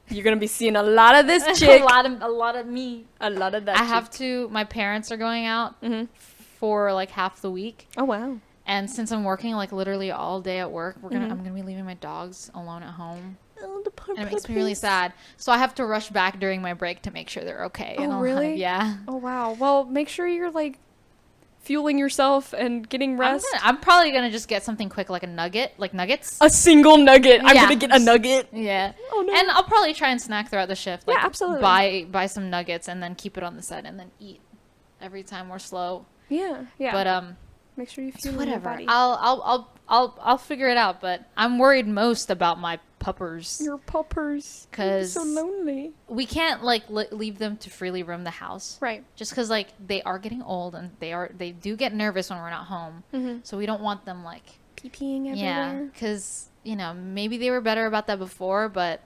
S2: You're gonna be seeing a lot of this
S1: a
S2: chick.
S1: lot of me.
S2: A lot of that.
S1: I have to. My parents are going out
S2: Mm-hmm.
S1: for like half the week,
S2: Oh wow.
S1: and since I'm working like literally all day at work,
S2: Mhm.
S1: I'm gonna be leaving my dogs alone at home,
S2: Oh, the poor
S1: and it makes me really sad. So I have to rush back during my break to make sure they're okay.
S2: Oh,
S1: and I'll
S2: really?
S1: yeah.
S2: Oh wow. Well, make sure you're like fueling yourself and getting rest.
S1: I'm probably gonna just get something quick, like a nugget, like nuggets.
S2: A single nugget. I'm
S1: Yeah.
S2: gonna get a nugget.
S1: Yeah.
S2: Oh no.
S1: And I'll probably try and snack throughout the shift.
S2: Yeah,
S1: Like
S2: absolutely.
S1: buy some nuggets and then keep it on the side and then eat every time we're slow.
S2: yeah. Yeah.
S1: But
S2: make sure you
S1: it's
S2: fuel your
S1: whatever.
S2: body.
S1: I'll figure it out. But I'm worried most about my puppers.
S2: Your puppers.
S1: 'Cause-
S2: so lonely.
S1: We can't like leave them to freely roam the house.
S2: Right.
S1: Just because like they are getting old and they do get nervous when we're not home.
S2: Mm-hmm.
S1: So we don't want them like
S2: Pee-peeing
S1: yeah,
S2: everywhere.
S1: because maybe they were better about that before, but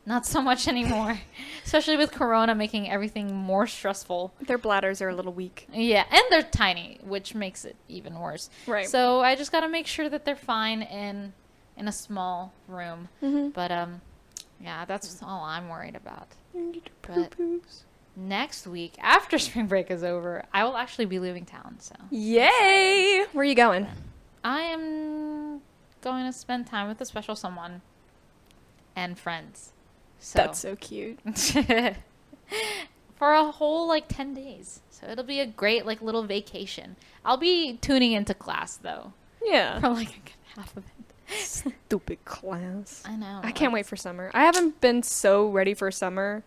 S1: not so much anymore. Especially with Corona making everything more stressful.
S2: Their bladders are a little weak.
S1: Yeah, and they're tiny, which makes it even worse.
S2: Right.
S1: So I just gotta make sure that they're fine in a small room.
S2: Mm-hmm.
S1: But yeah, that's all I'm worried about. But-
S2: Poo-poos.
S1: Next week, after spring break is over, I will actually be leaving town. So
S2: Yay! Where are you going?
S1: I am going to spend time with a special someone and friends. So
S2: That's so cute.
S1: for a whole like 10 days. So it'll be a great like little vacation. I'll be tuning into class though
S2: Yeah.
S1: for like a good half of it.
S2: Stupid class.
S1: I know.
S2: I can't wait for summer. I haven't been so ready for summer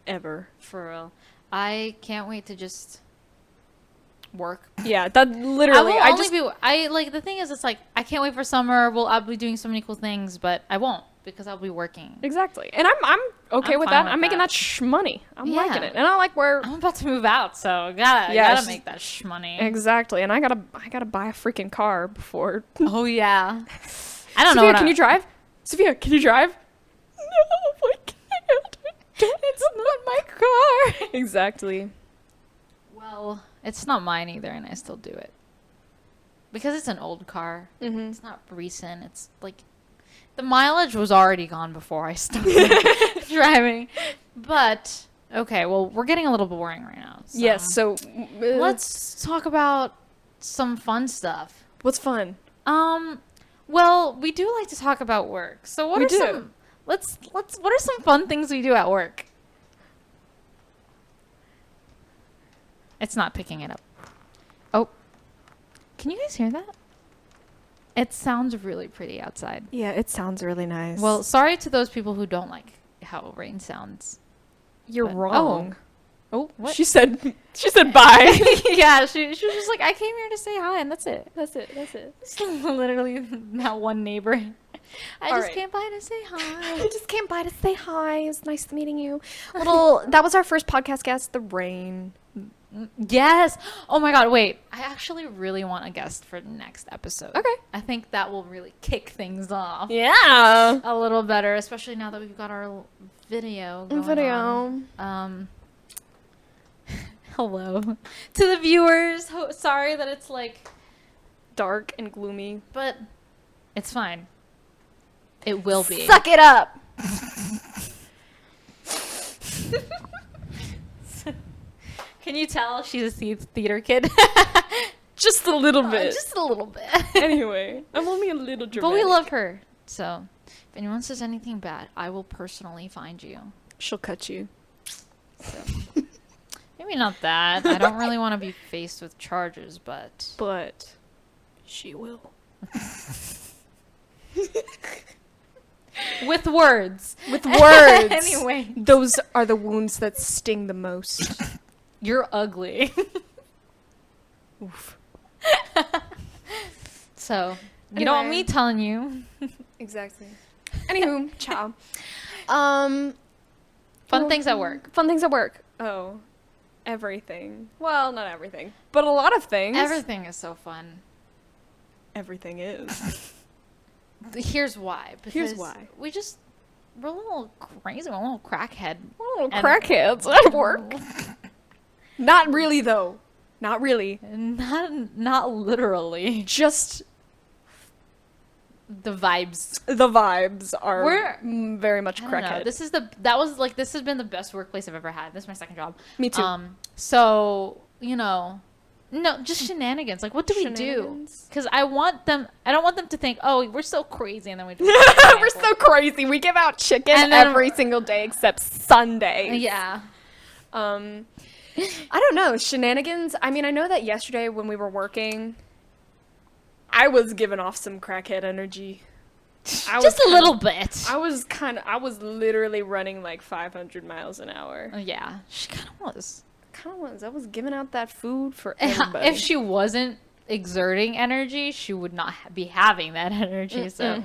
S2: ever.
S1: For real. I can't wait to just work.
S2: Yeah, that literally.
S1: I will only be. I like the thing is, it's like I can't wait for summer. Well, I'll be doing so many cool things, but I won't because I'll be working.
S2: Exactly, and I'm okay
S1: I'm
S2: with
S1: fine
S2: that.
S1: with
S2: I'm making
S1: that.
S2: that money. I'm
S1: Yeah.
S2: liking it, and I like where
S1: I'm about to move out, so gotta
S2: Yes.
S1: make that money.
S2: exactly. And I gotta buy a freaking car before.
S1: Oh yeah. I don't know.
S2: Sophia,
S1: What
S2: can you drive? Sophia, can you drive? No, I can't.
S1: It's not my car.
S2: Exactly.
S1: Well, it's not mine either, and I still do it. Because it's an old car.
S2: Mm-hmm.
S1: It's not recent. It's like the mileage was already gone before I started driving. But okay, well, we're getting a little boring right now. So
S2: Yes, so
S1: let's talk about some fun stuff.
S2: what's fun?
S1: Well, we do like to talk about work. So what
S2: We
S1: are
S2: do.
S1: some what are some fun things we do at work? It's not picking it up. Oh. Can you guys hear that? It sounds really pretty outside.
S2: Yeah, it sounds really nice.
S1: Well, sorry to those people who don't like how rain sounds.
S2: you're
S1: but-
S2: wrong.
S1: Oh, what?
S2: She said bye.
S1: Yeah, she was just like, I came here to say hi, and that's it.
S2: That's it.
S1: Literally that one neighbor. I
S2: All
S1: just
S2: right.
S1: came by to say hi.
S2: I just came by to say hi. It was nice meeting you. That was our first podcast guest, the rain.
S1: Yes. Oh my god, wait. I actually really want a guest for the next episode.
S2: Okay.
S1: I think that will really kick things off
S2: Yeah.
S1: a little better, especially now that we've got our video going on. Hello to the viewers. Sorry that it's like,
S2: Dark and gloomy.
S1: but it's fine. It will be.
S2: Suck it up.
S1: Can you tell she's a theater kid?
S2: Just a little bit.
S1: Just a little bit.
S2: Anyway, I'm only a little dramatic.
S1: But we love her. So, if anyone says anything bad, I will personally find you.
S2: She'll cut you.
S1: So, maybe not that. I don't really want to be faced with charges, but
S2: But she will.
S1: with words.
S2: With words.
S1: Anyway,
S2: Those are the wounds that sting the most.
S1: you're ugly.
S2: Oof.
S1: So, you don't want
S2: Anyway.
S1: me telling you.
S2: Exactly. Anywho, ciao.
S1: Fun things at work.
S2: Fun things at work. Oh, everything. Well, not everything, but a lot of things.
S1: Everything is so fun.
S2: Everything is.
S1: Here's why.
S2: Here's
S1: Because
S2: why.
S1: we're a little crazy. We're a little crackhead.
S2: Oh,
S1: And-
S2: crackheads at work. Not really, though. Not really.
S1: Not literally.
S2: Just
S1: The vibes.
S2: the vibes are
S1: We're-
S2: very much
S1: I don't know.
S2: crackhead.
S1: This has been the best workplace I've ever had. This is my second job.
S2: Me too.
S1: So, no, just shenanigans. Like, what do we do?
S2: Shenanigans?
S1: Because I don't want them to think, oh, we're so crazy, and then we do
S2: We're so crazy. We give out chicken
S1: And then-
S2: every single day except Sunday.
S1: Yeah.
S2: I don't know. Shenanigans. I mean, I know that yesterday when we were working, I was giving off some crackhead energy.
S1: Just a little bit.
S2: I was literally running like 500 miles an hour.
S1: Yeah, she kind of was.
S2: I was giving out that food for everybody.
S1: If she wasn't exerting energy, she would not be having that energy. So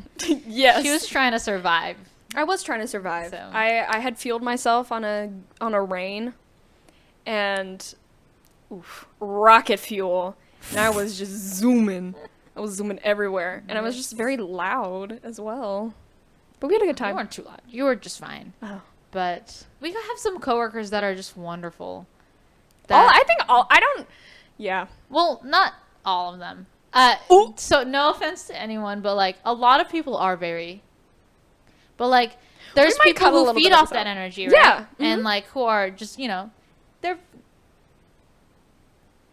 S2: Yes.
S1: she was trying to survive.
S2: I was trying to survive.
S1: So.
S2: I had fueled myself on a rain, and rocket fuel, and I was just zooming. I was zooming everywhere, and I was just very loud as well. But we had a good
S1: You
S2: time.
S1: weren't too loud. You were just fine.
S2: Oh.
S1: But we have some coworkers that are just wonderful.
S2: Yeah.
S1: Well, not all of them.
S2: Ooh.
S1: So no offense to anyone, but like a lot of people are very. But like, there's
S2: might
S1: people
S2: cut a
S1: who
S2: little
S1: feed
S2: bit of
S1: off
S2: this
S1: that
S2: out.
S1: energy, right?
S2: Yeah,
S1: And like who are just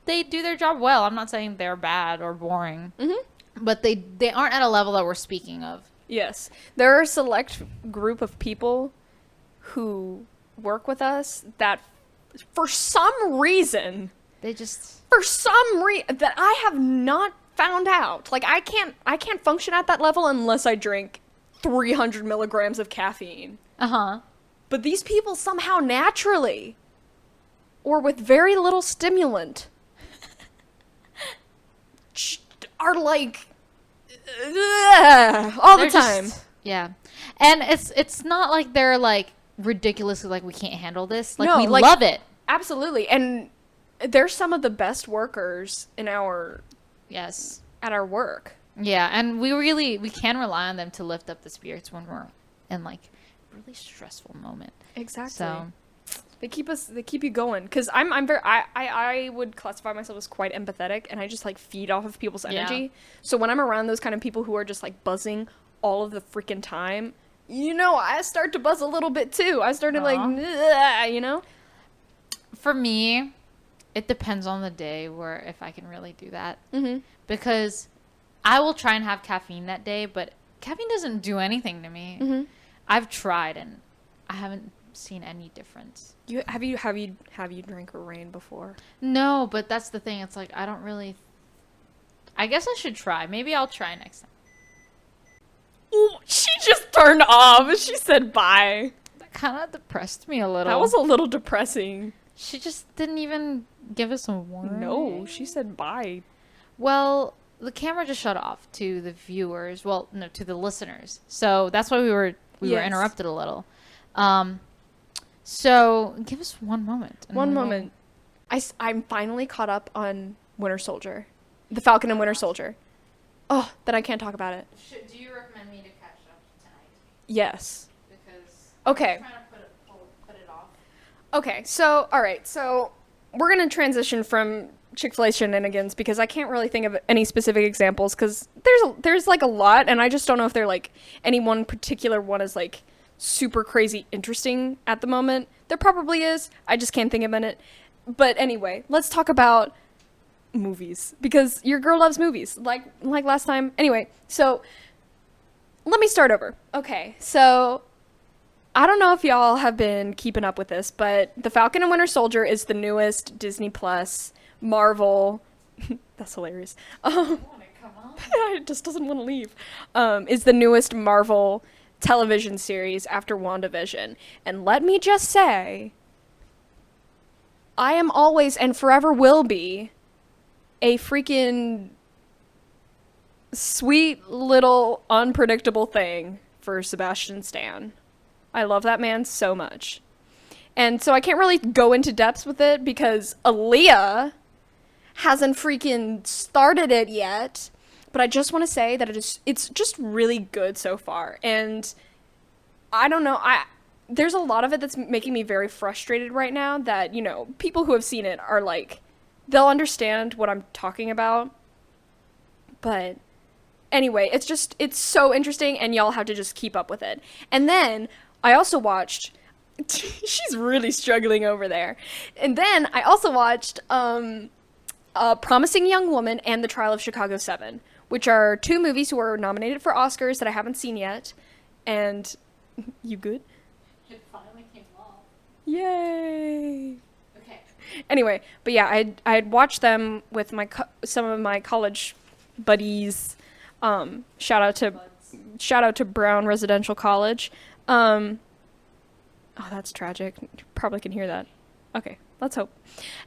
S1: they do their job well. I'm not saying they're bad or boring, but they aren't at a level that we're speaking of.
S2: Yes. There are a select group of people who work with us that for some reason that I have not found out. Like I can't function at that level unless I drink 300 milligrams of caffeine. But these people somehow naturally, or with very little stimulant, are like all the
S1: They're
S2: time.
S1: just- yeah, and it's not like they're like ridiculously like we can't handle this. Like
S2: No,
S1: we
S2: like-
S1: love it.
S2: Absolutely. And they're some of the best workers at
S1: Yes.
S2: our work.
S1: Yeah, and we can rely on them to lift up the spirits when we're in like really stressful moment.
S2: Exactly.
S1: So
S2: They keep you going. Cause I would classify myself as quite empathetic, and I just like feed off of people's energy.
S1: Yeah.
S2: So when I'm around those kind of people who are just like buzzing all of the freaking time, you know, I start to buzz a little bit too. I started like, you know.
S1: for me, it depends on the day where if I can really do that.
S2: Mm-hmm.
S1: Because I will try and have caffeine that day, but caffeine doesn't do anything to me.
S2: Mm-hmm.
S1: I've tried and I haven't seen any difference.
S2: Have you drank rain before?
S1: No, but that's the thing. It's like I don't really. I guess I should try. Maybe I'll try next time.
S2: Ooh, she just turned off. She said bye.
S1: That kind of depressed me a little.
S2: That was a little depressing.
S1: She just didn't even give us a warning.
S2: No, she said bye.
S1: Well, the camera just shut off to the viewers. Well, no, to the listeners. So that's why we were
S2: Yes.
S1: interrupted a little. So give us one moment. and
S2: One
S1: we'll-
S2: moment. I'm finally caught up on Winter Soldier. The Falcon and Winter Soldier. Oh, then I can't talk about it.
S1: Do you recommend me to catch up tonight?
S2: Yes.
S1: Because
S2: Okay.
S1: I'm trying to put it off.
S2: Okay, so, alright, so we're gonna transition from Chick-fil-A shenanigans because I can't really think of any specific examples because there's like a lot, and I just don't know if they're like any one particular one is like super crazy interesting at the moment. There probably is. I just can't think of it. But anyway, let's talk about movies because your girl loves movies like last time. Anyway, so let me start over. Okay, so I don't know if y'all have been keeping up with this, but The Falcon and Winter Soldier is the newest Disney Plus Marvel. That's hilarious. It just doesn't want to leave. Is the newest Marvel television series after WandaVision. And let me just say, I am always and forever will be a freaking sweet little unpredictable thing for Sebastian Stan. I love that man so much. And so I can't really go into depths with it because Elia hasn't freaking started it yet. But I just want to say that it's just really good so far. And I don't know, there's a lot of it that's making me very frustrated right now that, you know, people who have seen it are like, they'll understand what I'm talking about. But anyway, it's so interesting and y'all have to just keep up with it. And then I also watched she's really struggling over there. And then I also watched Promising Young Woman and The Trial of Chicago 7, which are two movies who were nominated for Oscars that I haven't seen yet. And you good?
S1: It finally came off.
S2: Yay!
S1: Okay.
S2: Anyway, but yeah, I had watched them with some of my college buddies. Shout out to Brown Residential College. Oh, that's tragic. You probably can hear that. Okay, let's hope.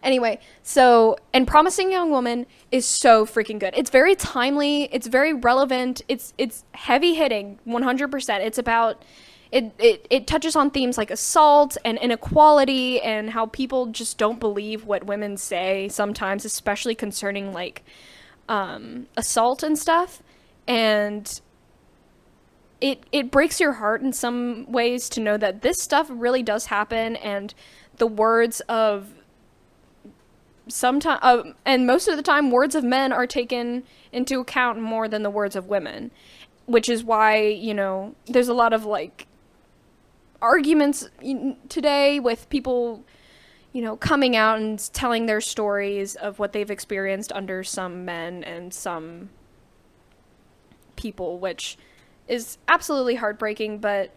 S2: Anyway, so, and Promising Young Woman is so freaking good. It's very timely. It's very relevant. It's heavy hitting, 100%. It's about, it touches on themes like assault and inequality and how people just don't believe what women say sometimes, especially concerning like assault and stuff. And it breaks your heart in some ways to know that this stuff really does happen, and the words of sometimes, and most of the time, words of men are taken into account more than the words of women, which is why, you know, there's a lot of like arguments today with people, you know, coming out and telling their stories of what they've experienced under some men and some people, which is absolutely heartbreaking. But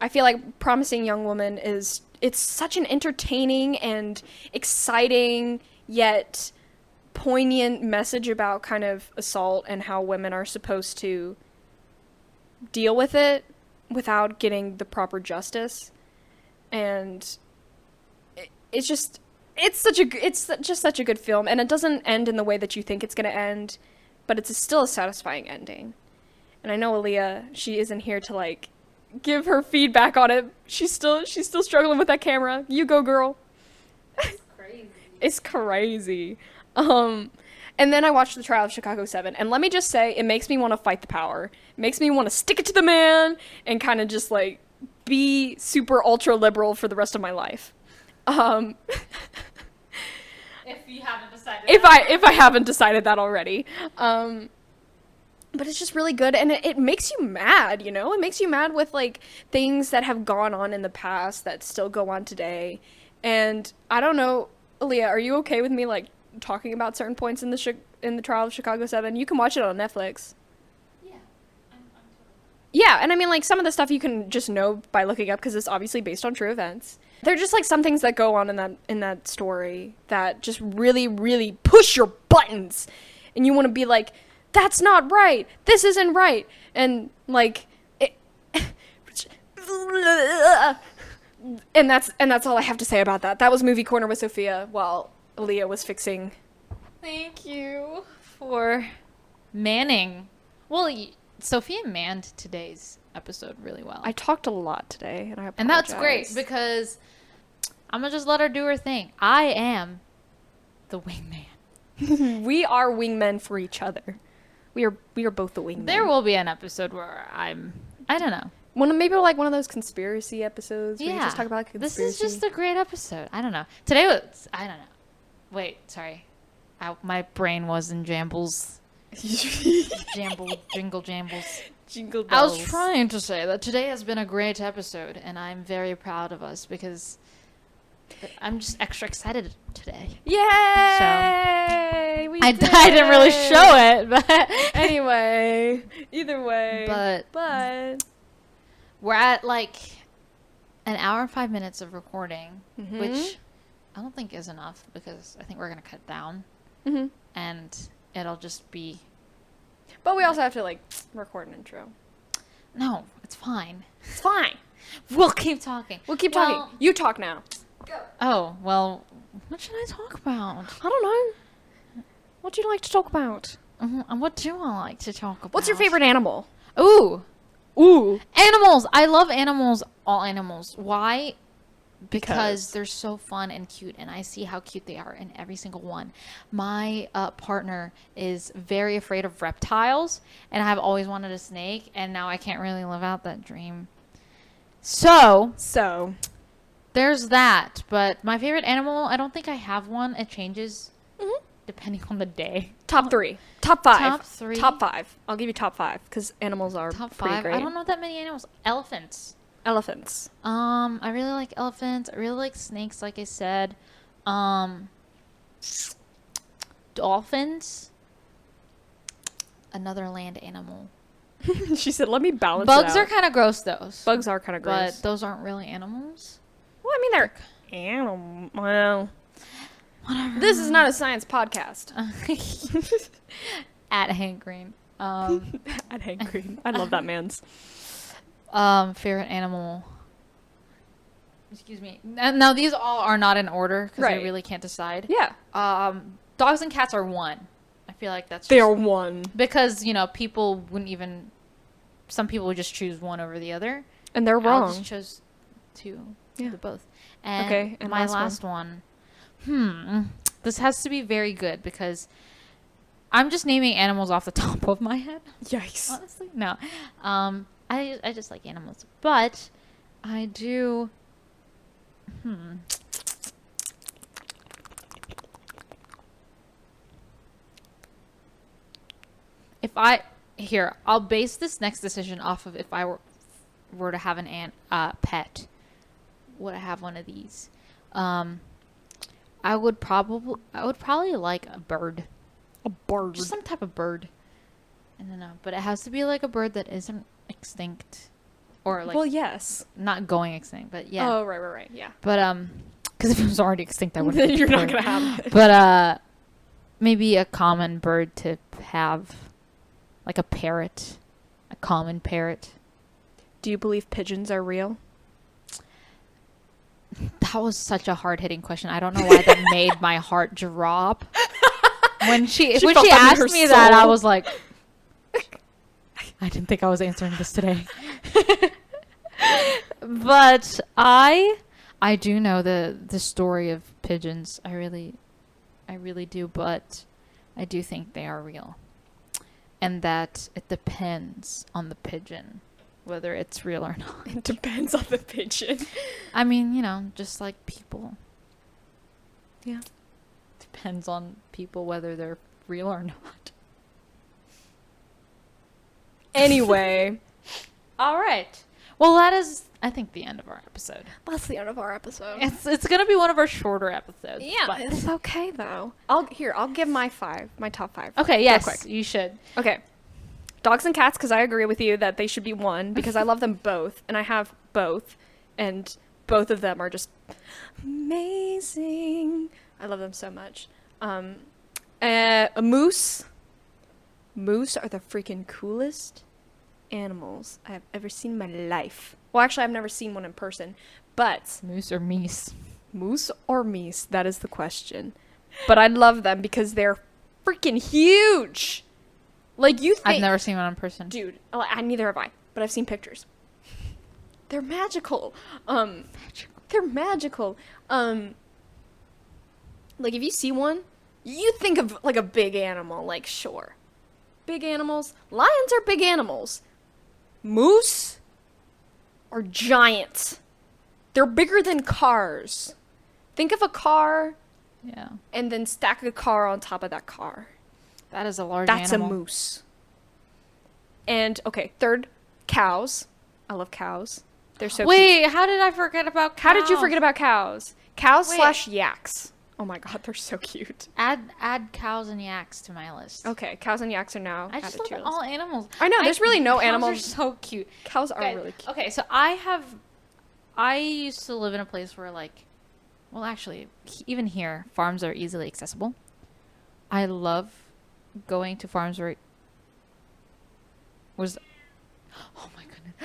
S2: I feel like Promising Young Woman it's such an entertaining and exciting yet poignant message about kind of assault and how women are supposed to deal with it without getting the proper justice. And it's just such a good film, and it doesn't end in the way that you think it's going to end, but it's still a satisfying ending. And I know Aaliyah, she isn't here to like give her feedback on it. She's still struggling with that camera. You go, girl.
S1: It's crazy.
S2: It's crazy. And then I watched The Trial of Chicago 7, and let me just say, it makes me want to fight the power. It makes me want to stick it to the man and kind of just like be super ultra liberal for the rest of my life.
S1: If you haven't decided.
S2: If I haven't decided that already. But it's just really good, and it makes you mad, you know? It makes you mad with, like, things that have gone on in the past that still go on today. And I don't know, Elia, are you okay with me, like, talking about certain points in the trial of Chicago 7? You can watch it on Netflix.
S1: Yeah.
S2: Yeah, and I mean, like, some of the stuff you can just know by looking up because it's obviously based on true events. They're just, like, some things that go on in that story that just really, really push your buttons. And you want to be like, that's not right. This isn't right. And, like, and that's all I have to say about that. That was Movie Corner with Sophia while Elia was fixing.
S1: Thank you for manning. Well, Sophia manned today's episode really well.
S2: I talked a lot today, and I apologize.
S1: And that's great because I'm gonna just let her do her thing. I am the wingman.
S2: We are wingmen for each other. We are both the wingmen.
S1: There will be an episode where I don't know.
S2: Maybe like one of those conspiracy episodes where you just talk about conspiracy.
S1: This is just a great episode. I don't know. Today was, I don't know. Wait, sorry. My brain was in jambles. Jingle jambles.
S2: Jingle bells.
S1: I was trying to say that today has been a great episode, and I'm very proud of us because I'm just extra excited today.
S2: Yay!
S1: I didn't really show it, but
S2: anyway, either way.
S1: But we're at like an hour and 5 minutes of recording, which I don't think is enough because I think we're gonna cut down, and it'll just be.
S2: But we also have to like record an intro.
S1: No, it's fine.
S2: It's fine.
S1: We'll keep talking.
S2: Talking. You talk now.
S1: Go. Oh, well, what should I talk about?
S2: I don't know. What do you like to talk about?
S1: What do I like to talk about?
S2: What's your favorite animal?
S1: Ooh.
S2: Ooh.
S1: Animals. I love animals. All animals. Why?
S2: Because
S1: they're so fun and cute, and I see how cute they are in every single one. My partner is very afraid of reptiles, and I've always wanted a snake, and now I can't really live out that dream. So there's that. But my favorite animal, I don't think I have one. It changes depending on the day.
S2: Top 3. Top 5.
S1: Top 3.
S2: Top 5. I'll give you top 5 because animals are
S1: Top
S2: pretty
S1: 5.
S2: great.
S1: I don't know that many animals. Elephants.
S2: Elephants.
S1: I really like elephants. I really like snakes, like I said. Dolphins. Another land animal.
S2: She said, let me balance
S1: Bugs
S2: it out.
S1: are kind of gross, though.
S2: Bugs are kind of gross.
S1: But those aren't really animals.
S2: Well, I mean, they're animal. Well, whatever. This is not a science podcast.
S1: At Hank Green.
S2: At Hank Green. I love that man's.
S1: Favorite animal. Excuse me. Now these all are not in order because I really can't decide.
S2: Yeah.
S1: Dogs and cats are one. I feel like that's
S2: they are one
S1: because people wouldn't even. Some people would just choose one over the other,
S2: and they're wrong.
S1: I just chose two.
S2: Yeah.
S1: Both. And
S2: okay. And
S1: my last one. This has to be very good because I'm just naming animals off the top of my head.
S2: Yikes.
S1: Honestly, no. I just like animals, but I do. I'll base this next decision off of if I were to have an pet. Would I have one of these? I would probably like a bird.
S2: A bird.
S1: Just some type of bird. I don't know, but it has to be like a bird that isn't extinct, or like.
S2: Well, yes.
S1: Not going extinct, but yeah.
S2: Oh, right, yeah.
S1: But because if it was already extinct, I wouldn't.
S2: You're not gonna have it.
S1: But maybe a common bird to have, like a parrot, a common parrot.
S2: Do you believe pigeons are real?
S1: That was such a hard-hitting question. I don't know why that made my heart drop. When she asked me that, I was like, I didn't think I was answering this today. But I do know the story of pigeons. I really do, but I do think they are real. And that it depends on the pigeon. whether it's real or not.
S2: It depends on the pigeon.
S1: I mean, just like people.
S2: Yeah.
S1: Depends on people whether they're real or not.
S2: Anyway.
S1: All right. Well, that is, I think, the end of our episode.
S2: That's the end of our episode.
S1: It's gonna be one of our shorter episodes.
S2: Yeah,
S1: but-
S2: it's okay though. I'll give my top 5.
S1: Okay,
S2: real
S1: yes,
S2: quick.
S1: you should.
S2: Okay. Dogs and cats, because I agree with you that they should be one, because I love them both, and I have both, and both of them are just amazing. I love them so much. A moose. Moose are the freaking coolest animals I have ever seen in my life. Well, actually, I've never seen one in person, but
S1: Moose or meese?
S2: moose or meese, that is the question. But I love them because they're freaking huge. Like, you think...
S1: I've never seen one in person.
S2: Dude, neither have I, but I've seen pictures. They're magical. They're magical. Like, if you see one, you think of, like, a big animal. Like, sure. Big animals. Lions are big animals. Moose are giant. They're bigger than cars. Think of a car
S1: Yeah.
S2: and then stack a car on top of that car.
S1: That is a large
S2: That's
S1: animal.
S2: a moose. And, okay, third, cows. I love cows. They're so cute.
S1: Wait, how did I forget about cows?
S2: How did you forget about cows? Cows
S1: Wait.
S2: / yaks. Oh my god, they're so cute.
S1: Add cows and yaks to my list.
S2: Okay, cows and yaks are now
S1: I just
S2: added to
S1: love
S2: your
S1: all
S2: list.
S1: animals.
S2: I know, there's really no
S1: cows
S2: animals.
S1: are so cute.
S2: Cows are
S1: Guys,
S2: really cute.
S1: Okay, so I used to live in a place where, like, well, actually, even here, farms are easily accessible. I love going to farms where was. Oh my goodness!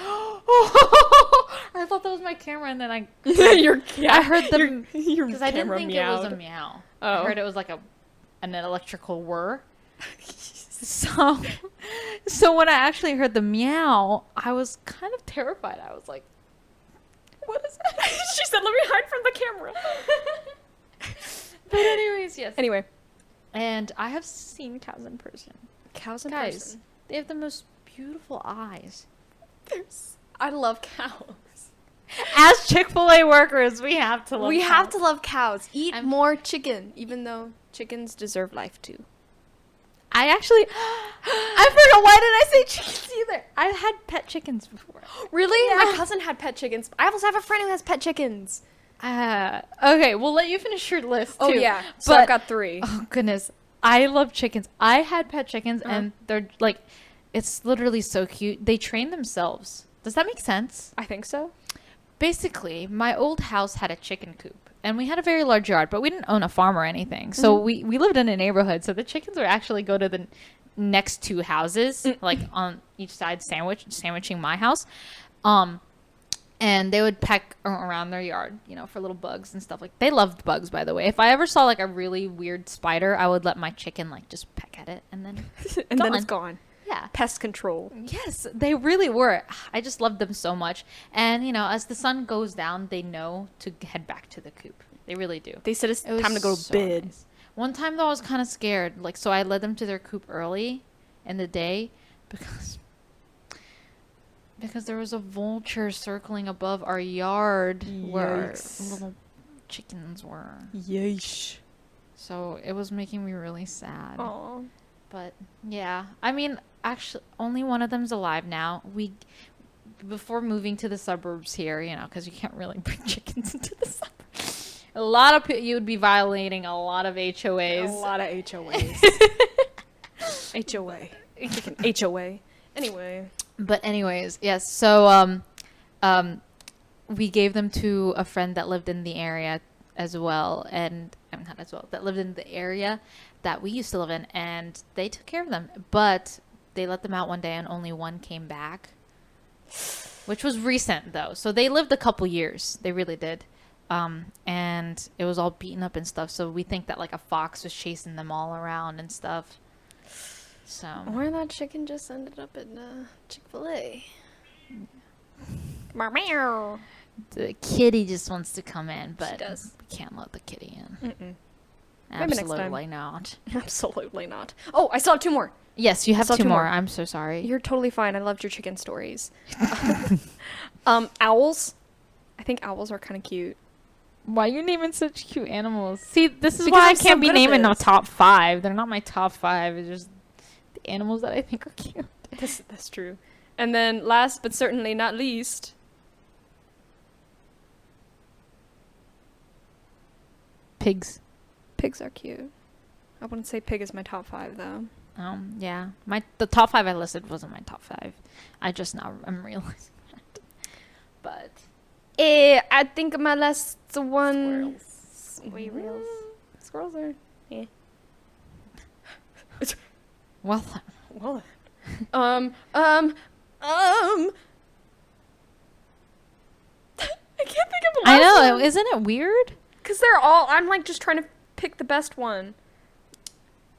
S1: I thought that was my camera, and then I I heard them
S2: your
S1: because I didn't
S2: camera
S1: think it was a
S2: meowed.
S1: meow.
S2: Oh.
S1: I heard it was like an electrical whir. So when I actually heard the meow, I was kind of terrified. I was like, "What is that?"
S2: She said, "Let me hide from the camera."
S1: But anyways, yes.
S2: Anyway,
S1: And I have seen cows in person.
S2: cows and
S1: Guys,
S2: person.
S1: they have the most beautiful eyes.
S2: I love cows.
S1: As Chick-fil-A workers, we have to love
S2: We
S1: cows.
S2: have to love cows. Eat
S1: I'm-
S2: more chicken, even though chickens deserve life too.
S1: I actually, I forgot, why did I say chickens either? I've had pet chickens before.
S2: Really?
S1: Yeah.
S2: My cousin had pet chickens. I also have a friend who has pet chickens.
S1: Okay, we'll let you finish your list too.
S2: Oh yeah, so
S1: but
S2: I've got 3.
S1: oh goodness, I love chickens. I had pet chickens, and they're like, it's literally so cute. They train themselves. Does that make sense?
S2: I think so.
S1: Basically, my old house had a chicken coop, and we had a very large yard, but we didn't own a farm or anything. So we lived in a neighborhood, so the chickens would actually go to the next 2 houses, like on each side, sandwiching my house. And they would peck around their yard, for little bugs and stuff. Like, they loved bugs, by the way. If I ever saw like a really weird spider, I would let my chicken like just peck at it, and then
S2: And then it's gone.
S1: yeah.
S2: Pest control.
S1: Yes, they really were. I just loved them so much. And, as the sun goes down, they know to head back to the coop. They really do.
S2: They said it's
S1: It was
S2: time to go to
S1: so
S2: bed.
S1: nice. One time, though, I was kind of scared. Like, so I led them to their coop early in the day because there was a vulture circling above our yard where
S2: Yikes.
S1: our little chickens were.
S2: Yeesh.
S1: So it was making me really sad.
S2: Aww.
S1: But yeah, I mean, actually, only one of them's alive now. Before moving to the suburbs here, because you can't really bring chickens into the suburbs. You would be violating a lot of HOAs.
S2: A lot of HOAs. HOA. Chicken HOA. Anyway.
S1: But anyways, yes. So we gave them to a friend that lived in the area as well, and not as well, that lived in the area that we used to live in, and they took care of them. But they let them out one day, and only one came back, which was recent though. So they lived a couple years. They really did. And it was all beaten up and stuff. So we think that like a fox was chasing them all around and stuff. So.
S2: Or that chicken just ended up in Chick-fil-A.
S1: The kitty just wants to come in, but
S2: does.
S1: we can't let the kitty in.
S2: Mm-mm. Maybe next time.
S1: Absolutely not.
S2: Absolutely not. Oh, I saw 2 more.
S1: Yes, you have
S2: Still
S1: two
S2: two
S1: more.
S2: more.
S1: I'm so sorry.
S2: You're totally fine. I loved your chicken stories. Owls. I think owls are kind of cute.
S1: Why are you naming such cute animals? See, this is
S2: Because
S1: why I
S2: I'm so
S1: can't be
S2: good at
S1: naming the
S2: this.
S1: top 5. They're not my top 5. It's just the animals that I think are cute.
S2: That's true. And then last but certainly not least,
S1: Pigs.
S2: pigs are cute. I wouldn't say pig is my top 5 though.
S1: Yeah. The top 5 I listed wasn't my top 5. I'm realizing that. But
S2: I think my last one.
S1: Squirrels.
S2: Squirrels are. Yeah.
S1: Well,
S2: Well. I can't think of the
S1: I
S2: last
S1: know.
S2: one.
S1: Isn't it weird?
S2: Because they're all. I'm like just trying to pick the best one.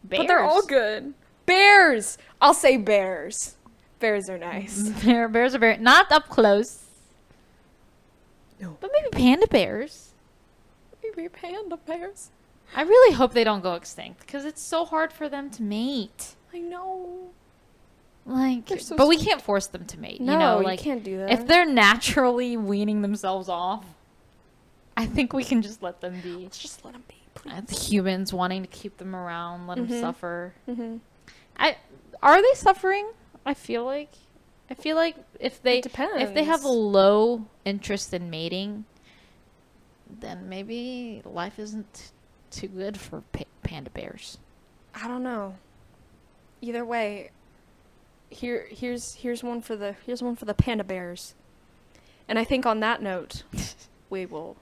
S1: Bears.
S2: But they're all good. Bears. I'll say bears. Bears are nice.
S1: Bears are very not up close.
S2: No.
S1: But maybe panda bears.
S2: Maybe panda bears.
S1: I really hope they don't go extinct because it's so hard for them to mate.
S2: I know.
S1: Like,
S2: They're so
S1: but we
S2: sweet.
S1: can't force them to mate.
S2: No,
S1: you know,
S2: you
S1: like
S2: can't do that.
S1: if they're naturally weaning themselves off, I think we can just let them be.
S2: Let's just let them be,
S1: The humans wanting to keep them around, let them
S2: Mhm.
S1: suffer.
S2: Mm-hmm.
S1: Are they suffering? I feel like if they
S2: It depends.
S1: if they have a low interest in mating, then maybe life isn't too good for panda bears.
S2: I don't know. Either way, here's one for the panda bears. And I think on that note, we will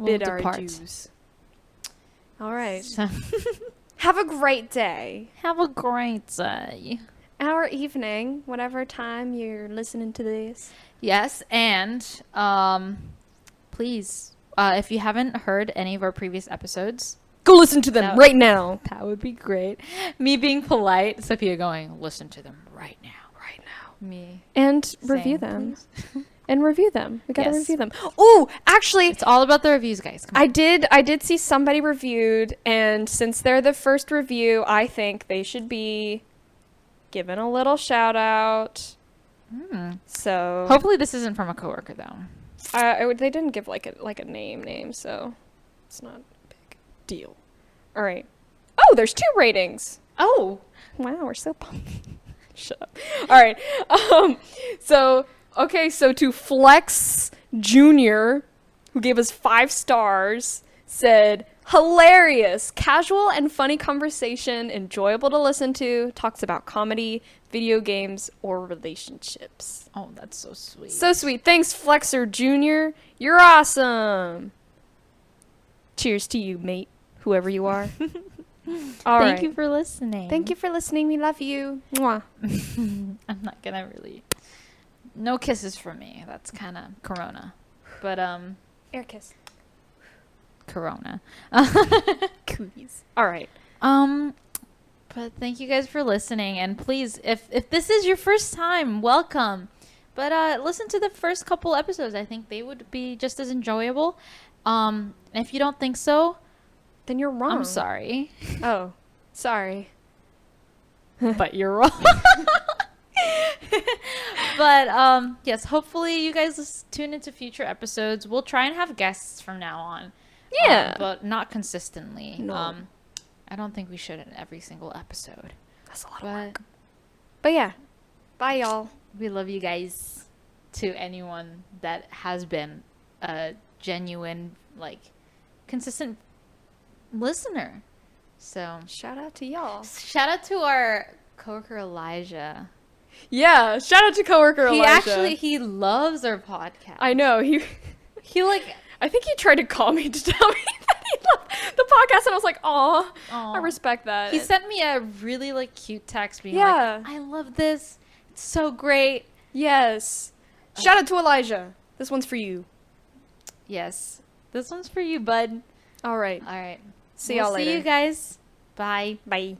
S2: bid our dues. All right.
S1: So,
S2: Have a great day.
S1: have a great day.
S2: Or evening, whatever time you're listening to this.
S1: Yes, and please, if you haven't heard any of our previous episodes,
S2: Go listen to them
S1: That-
S2: right now.
S1: that would be great. Me being polite, Sophia going, listen to them right now.
S2: Right now.
S1: Me
S2: And review
S1: saying,
S2: them.
S1: "Please."
S2: And review them. We gotta
S1: Yes.
S2: review them. Oh, actually,
S1: It's all about the reviews, guys. Come on.
S2: I did see somebody reviewed, and since they're the first review, I think they should be given a little shout out. So
S1: Hopefully this isn't from a coworker, though.
S2: they didn't give like a name, so it's not a big deal. All right. Oh, there's 2 ratings.
S1: Oh.
S2: Wow, we're so pumped. Shut up. All right. So to Flex Jr., who gave us 5 stars, said, hilarious, casual and funny conversation, enjoyable to listen to, talks about comedy, video games, or relationships.
S1: Oh, that's so sweet.
S2: So sweet. Thanks, Flexer Jr. You're awesome. Cheers to you, mate, whoever you are. All right.
S1: Thank you for listening.
S2: Thank you for listening. We love you. Mwah.
S1: I'm not gonna really. No kisses from me. That's kind of Corona. But
S2: Air kiss.
S1: Corona.
S2: Cooties. All right.
S1: But thank you guys for listening, and please, if this is your first time, welcome. But listen to the first couple episodes. I think they would be just as enjoyable. And if you don't think so,
S2: Then you're wrong.
S1: I'm sorry.
S2: Oh, sorry.
S1: But you're wrong. But yes, hopefully you guys tune into future episodes. We'll try and have guests from now on.
S2: Yeah.
S1: But not consistently.
S2: No.
S1: I don't think we should in every single episode.
S2: That's a lot of
S1: But
S2: work. But yeah. Bye, y'all.
S1: we love you guys. To anyone that has been a genuine, like, consistent listener. So
S2: Shout out to y'all.
S1: shout out to our coworker Elijah.
S2: Yeah. Shout out to coworker Elijah.
S1: He loves our podcast.
S2: I know.
S1: He like
S2: I think he tried to call me to tell me that he loved the podcast, and I was like, aw,
S1: Aw.
S2: I respect that.
S1: he sent me a really like cute text being
S2: Yeah.
S1: like, I love this. It's so great.
S2: Yes. Shout out to Elijah. This one's for you.
S1: Yes. This one's for you, bud.
S2: All right.
S1: All right.
S2: See y'all later.
S1: See you guys. Bye.
S2: Bye.